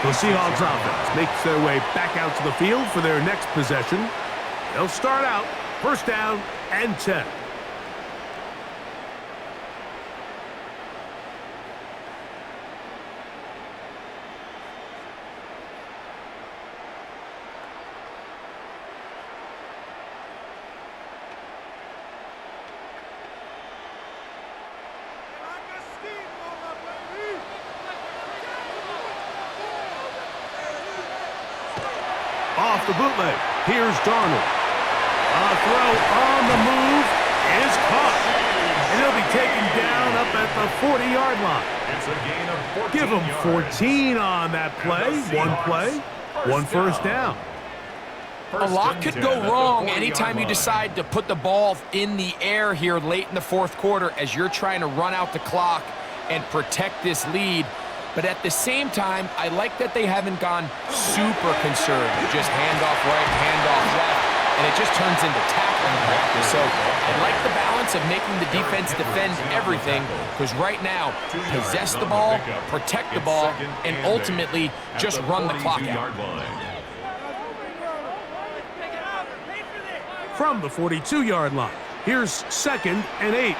The Seahawks offense makes their way back out to the field for their next possession. They'll start out first down and 10. Off the bootleg. Here's Darnold. A throw on the move is caught. And he'll be taken down up at the 40-yard line. It's a gain of 14 Give him 14 on that play. One first down. A lot could go wrong anytime you decide to put the ball in the air here late in the fourth quarter as you're trying to run out the clock and protect this lead. But at the same time, I like that they haven't gone super conservative. Just handoff right, handoff left, and it just turns into tackling practice. So I like the balance of making the defense defend everything, because right now, possess the ball, protect the ball, and ultimately just run the clock out. From the 42-yard line, here's second and 8.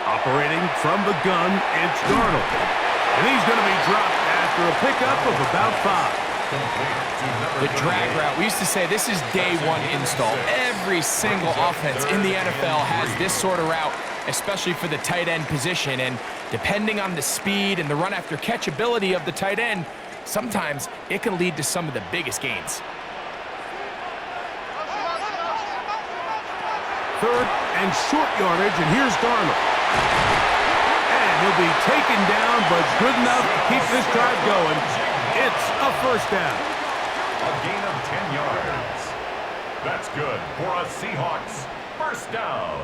Operating from the gun, it's Darnold. And he's going to be dropped after a pickup of about 5. The drag route, we used to say this is day one install. Every single offense in the NFL has this sort of route, especially for the tight end position. And depending on the speed and the run after catch ability of the tight end, sometimes it can lead to some of the biggest gains. Third and short yardage, and here's Darnold. And he'll be taken down, but good enough to keep this drive going. It's a first down. A gain of 10 yards. That's good for a Seahawks first down.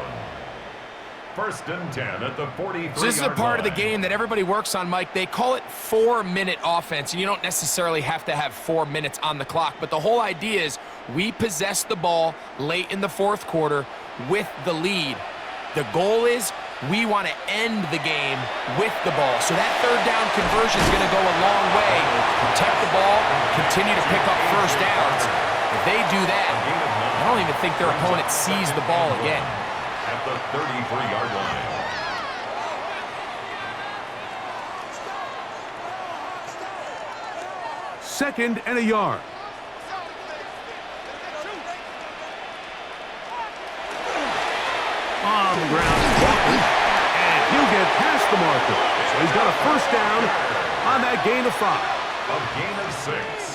First and 10 at the 43-yard So this is a part of the line. game that everybody works on, Mike. They call it 4-minute offense, and you don't necessarily have to have 4 minutes on the clock. But the whole idea is we possess the ball late in the fourth quarter with the lead. The goal is we want to end the game with the ball. So that third down conversion is going to go a long way. Protect the ball, continue to pick up first downs. If they do that, I don't even think their opponent sees the ball again. At the 33-yard line. Second and a yard. On the ground, Walker, and he'll get past the marker. So he's got a first down on that gain of 5. A gain of 6.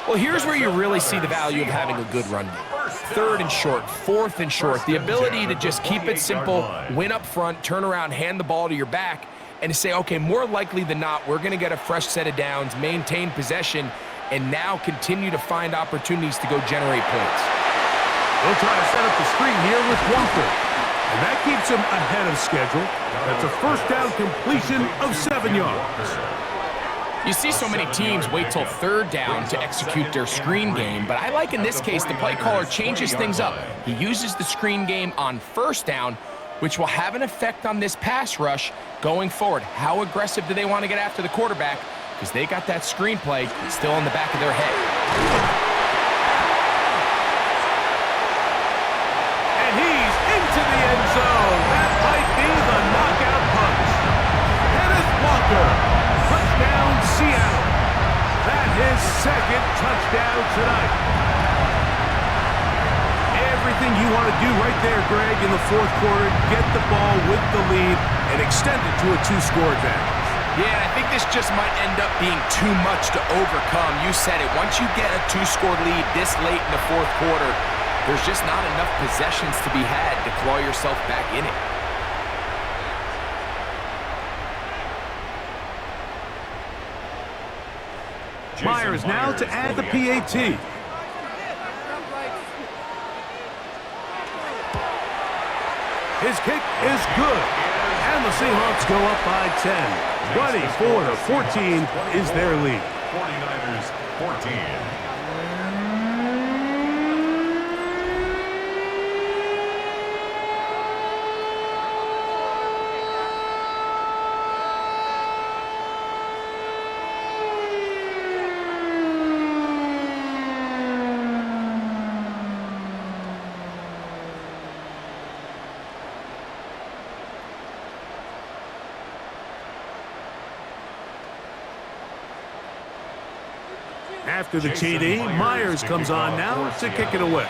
Well, here's where you really see the value of having a good run game. Third and short, fourth and short. The ability to just keep it simple, win up front, turn around, hand the ball to your back, and to say, okay, more likely than not, we're going to get a fresh set of downs, maintain possession, and now continue to find opportunities to go generate points. They'll try to set up the screen here with Walker. And that keeps him ahead of schedule. That's a first down completion of 7 yards. You see so many teams wait till third down to execute their screen game, but I like in this case the play caller changes things up. He uses the screen game on first down, which will have an effect on this pass rush going forward. How aggressive do they want to get after the quarterback? Because they got that screen play still in the back of their head. And he's into the end zone. That might be the knockout punch. Kenneth Walker. Touchdown, Seattle. That's his second touchdown tonight. Everything you want to do right there, Greg, in the fourth quarter, get the ball with the lead and extend it to a 2-score advantage. Yeah, I think this just might end up being too much to overcome. You said it. Once you get a 2-score lead this late in the fourth quarter, there's just not enough possessions to be had to claw yourself back in it. Myers now to add the PAT. His kick is good. And the Seahawks go up by 10. 24-14 is their lead. 49ers 14. After the TD, Myers comes on now to kick it away.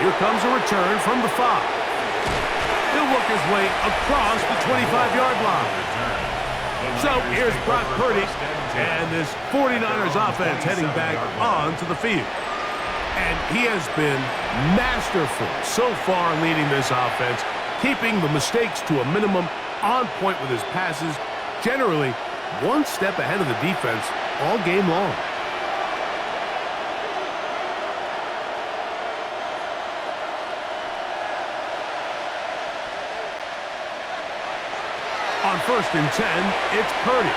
Here comes a return from the 5. He'll work his way across the 25-yard line. So here's Brock Purdy and this 49ers offense heading back onto the field. And he has been masterful so far leading this offense, keeping the mistakes to a minimum, on point with his passes, generally one step ahead of the defense all game long. On first and 10, it's Purdy.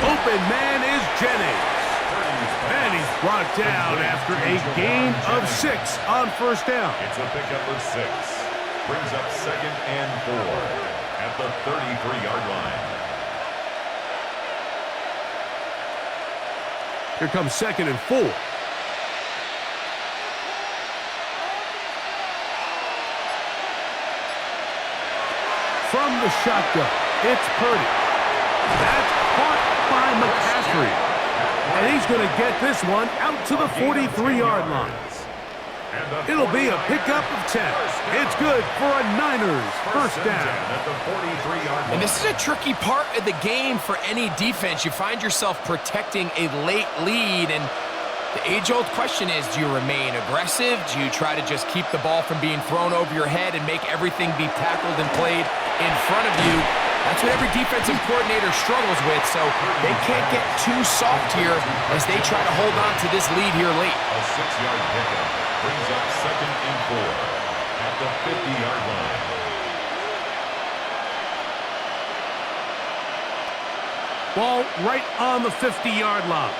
Open man is Jennings. And he's brought down after a gain of 6 on first down. It's a pickup of 6. Brings up 2nd and 4 at the 33-yard line. Here comes 2nd and 4. From the shotgun, it's Purdy. That's caught by McCaffrey. And he's going to get this one out to the 43-yard line. It'll be a pickup of 10. It's good for a Niners first down. And this is a tricky part of the game for any defense. You find yourself protecting a late lead, and The age-old question is, do you remain aggressive? Do you try to just keep the ball from being thrown over your head and make everything be tackled and played in front of you? That's what every defensive coordinator struggles with, so they can't get too soft here as they try to hold on to this lead here late. A 6-yard pickup brings up 2nd and 4 at the 50-yard line. Ball right on the 50-yard line.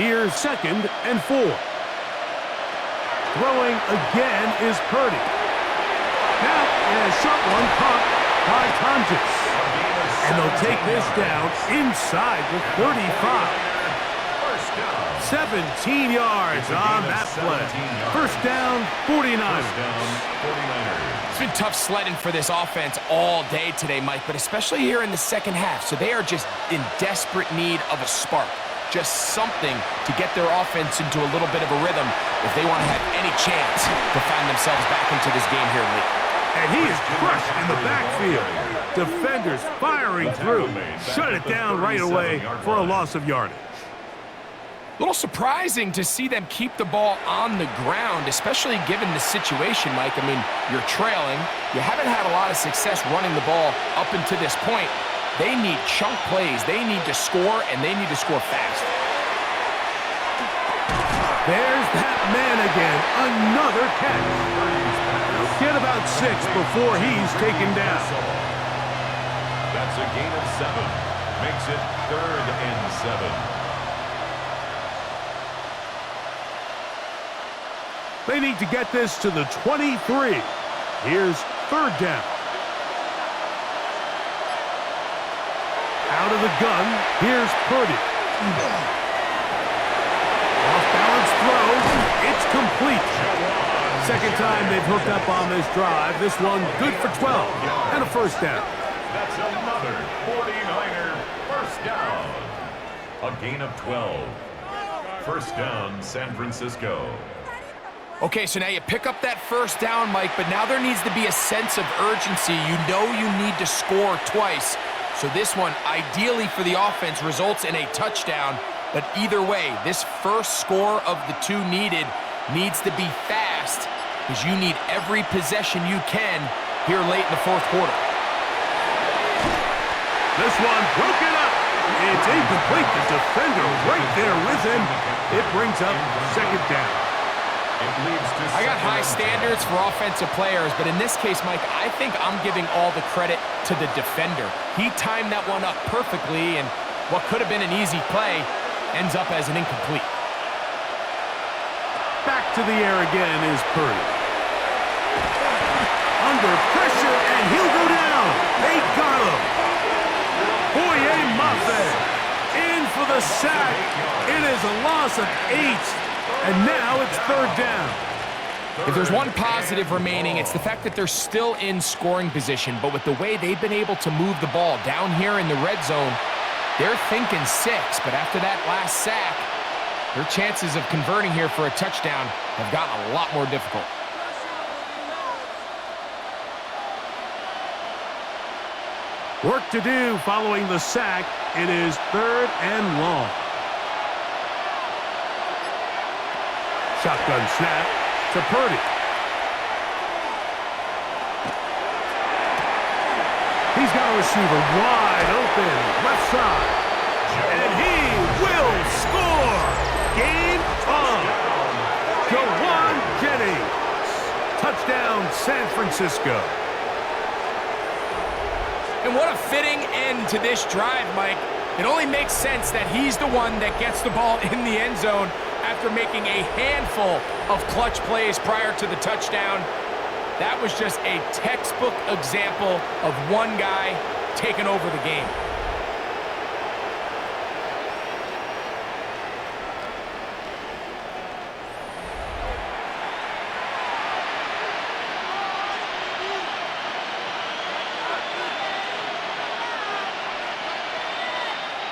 Here's 2nd and 4. Throwing again is Purdy. Now, a short one caught by Tonjes. And they'll take this down inside the 35. 17 yards on that play. First down, 49ers. It's been tough sledding for this offense all day today, Mike, but especially here in the second half. So they are just in desperate need of a spark. Just something to get their offense into a little bit of a rhythm if they want to have any chance to find themselves back into this game here late. And he is crushed in the backfield. Defenders firing through. Shut it down right away for a loss of yardage. A little surprising to see them keep the ball on the ground, especially given the situation, Mike. I mean, you're trailing. You haven't had a lot of success running the ball up until this point. They need chunk plays. They need to score, and they need to score fast. There's that man again. Another catch. Get about 6 before he's taken down. That's a gain of 7. Makes it 3rd and 7. They need to get this to the 23. Here's 3rd down. Out of the gun, here's Purdy. Off-balance throw, it's complete. Second time they've hooked up on this drive. This one good for 12 and a first down. That's another 49er first down. A gain of 12. First down, San Francisco. Okay, so now you pick up that first down, Mike, but now there needs to be a sense of urgency. You know you need to score twice. So this one, ideally for the offense, results in a touchdown. But either way, this first score of the 2 needed needs to be fast because you need every possession you can here late in the 4th quarter. This one broken up. It's incomplete. The defender right there with him. It brings up 2nd down. I got high standards for offensive players, but in this case, Mike, I think I'm giving all the credit to the defender. He timed that one up perfectly, and what could have been an easy play ends up as an incomplete. Back to the air again is Purdy. Under pressure, and he'll go down. They got him. Boye Mafe in for the sack. It is a loss of 8. And now it's 3rd down. If there's one positive remaining, it's the fact that they're still in scoring position. But with the way they've been able to move the ball down here in the red zone, they're thinking 6. But after that last sack, their chances of converting here for a touchdown have gotten a lot more difficult. Work to do following the sack. It is 3rd and long. Shotgun snap to Purdy. He's got a receiver wide open, left side. And he will score! Game on! Jawan Jennings. Touchdown, San Francisco. And what a fitting end to this drive, Mike. It only makes sense that he's the one that gets the ball in the end zone after making a handful of clutch plays prior to the touchdown. That was just a textbook example of one guy taking over the game.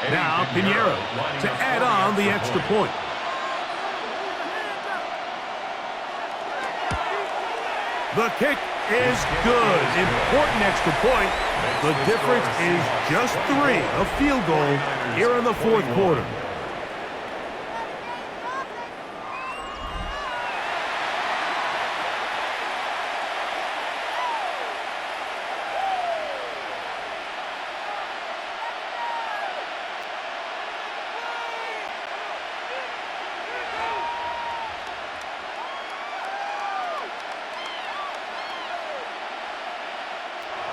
Now Pinheiro to add on the extra point. The kick is good. Important extra point. The difference is just 3. A field goal here in the 4th quarter.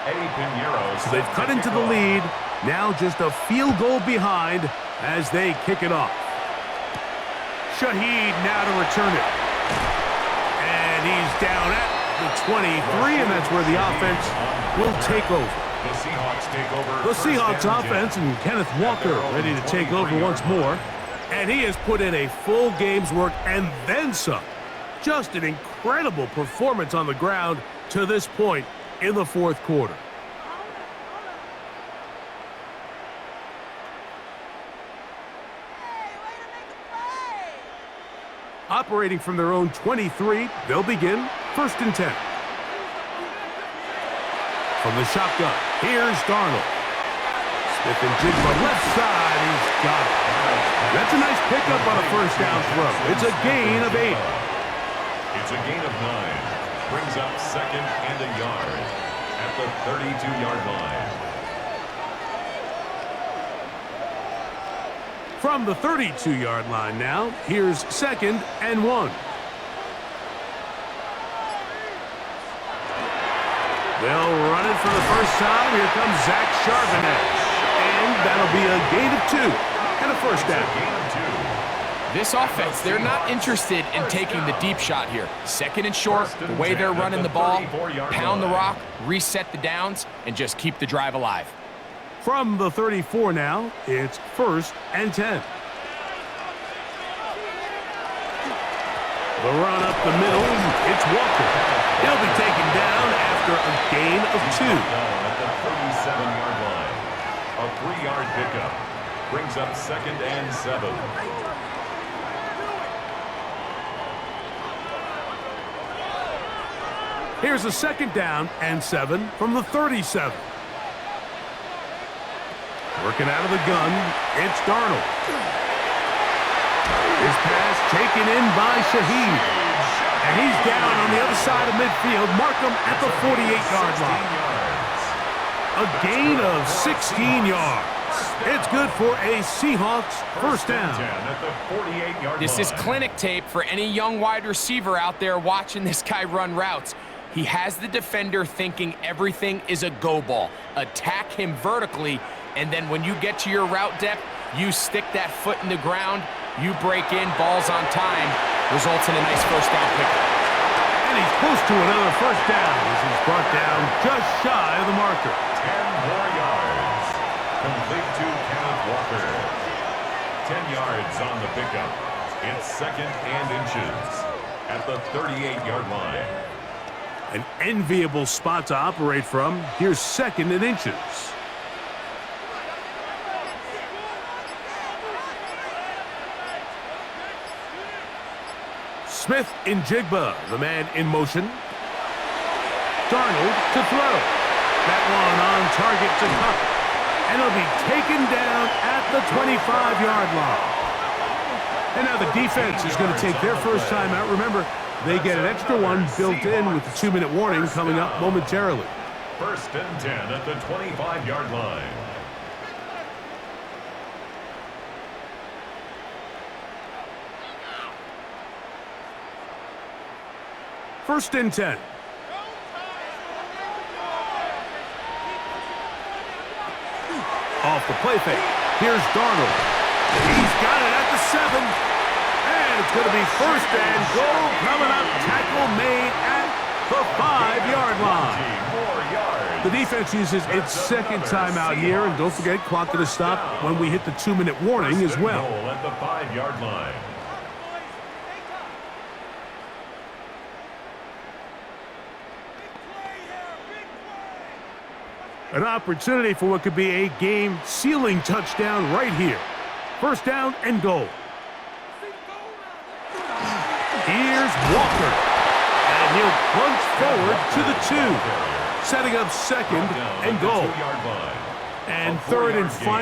So they've cut into the lead. Now just a field goal behind as they kick it off. Shaheed now to return it. And he's down at the 23, and that's where the offense will take over. The Seahawks offense and Kenneth Walker ready to take over once more. And he has put in a full game's work and then some. Just an incredible performance on the ground to this point in the fourth quarter. Operating from their own 23, they'll begin 1st and 10. From the shotgun, here's Darnold. Smith and Jigba left side, he's got it. That's a nice pickup on a first down throw. It's a gain of 8. It's a gain of 9. Brings up 2nd and a yard at the 32-yard line. From the 32-yard line now, here's 2nd and 1. They'll run it for the first time. Here comes Zach Charbonnet. And that'll be a gain of 2 and a first down. This offense, they're not interested in taking the deep shot here. 2nd and short, the way they're running the ball, pound the rock, reset the downs, and just keep the drive alive. From the 34 now, it's 1st and 10. The run up the middle, it's Walker. He'll be taken down after a gain of 2. At the 37-yard line. A 3-yard pickup. Brings up 2nd and 7. Here's a 2nd down and 7 from the 37. Working out of the gun, it's Darnold. His pass taken in by Shaheed. And he's down on the other side of midfield. Mark him at the 48-yard line. A gain of 16 yards. It's good for a Seahawks first down. This is clinic tape for any young wide receiver out there watching this guy run routes. He has the defender thinking everything is a go ball. Attack him vertically, and then when you get to your route depth, you stick that foot in the ground, you break in, balls on time, results in a nice first down pickup. And he's close to another first down as he's brought down just shy of the marker. 10 more yards. Complete to Kenneth Walker. 10 yards on the pickup. It's 2nd and inches at the 38-yard line. An enviable spot to operate from. Here's 2nd and inches. Smith in Jigba, the man in motion. Darnold to throw. That one on target to Cup. And he'll be taken down at the 25-yard line. And now the defense is going to take their first time out. Remember, they get an extra one built in with the 2-minute warning coming up momentarily. 1st and 10 at the 25-yard line. First and 10. Off the play fake. Here's Darnold. He's got it at the 7. And it's going to be 1st and goal coming up. Tackle made at the 5-yard line. The defense uses its 2nd timeout here. And don't forget, clock to stop when we hit the 2-minute warning as well. At the 5-yard line. An opportunity for what could be a game-sealing touchdown right here. 1st down and goal. Here's Walker. And he'll punch forward to the 2. Setting up 2nd and goal. And 3rd and final.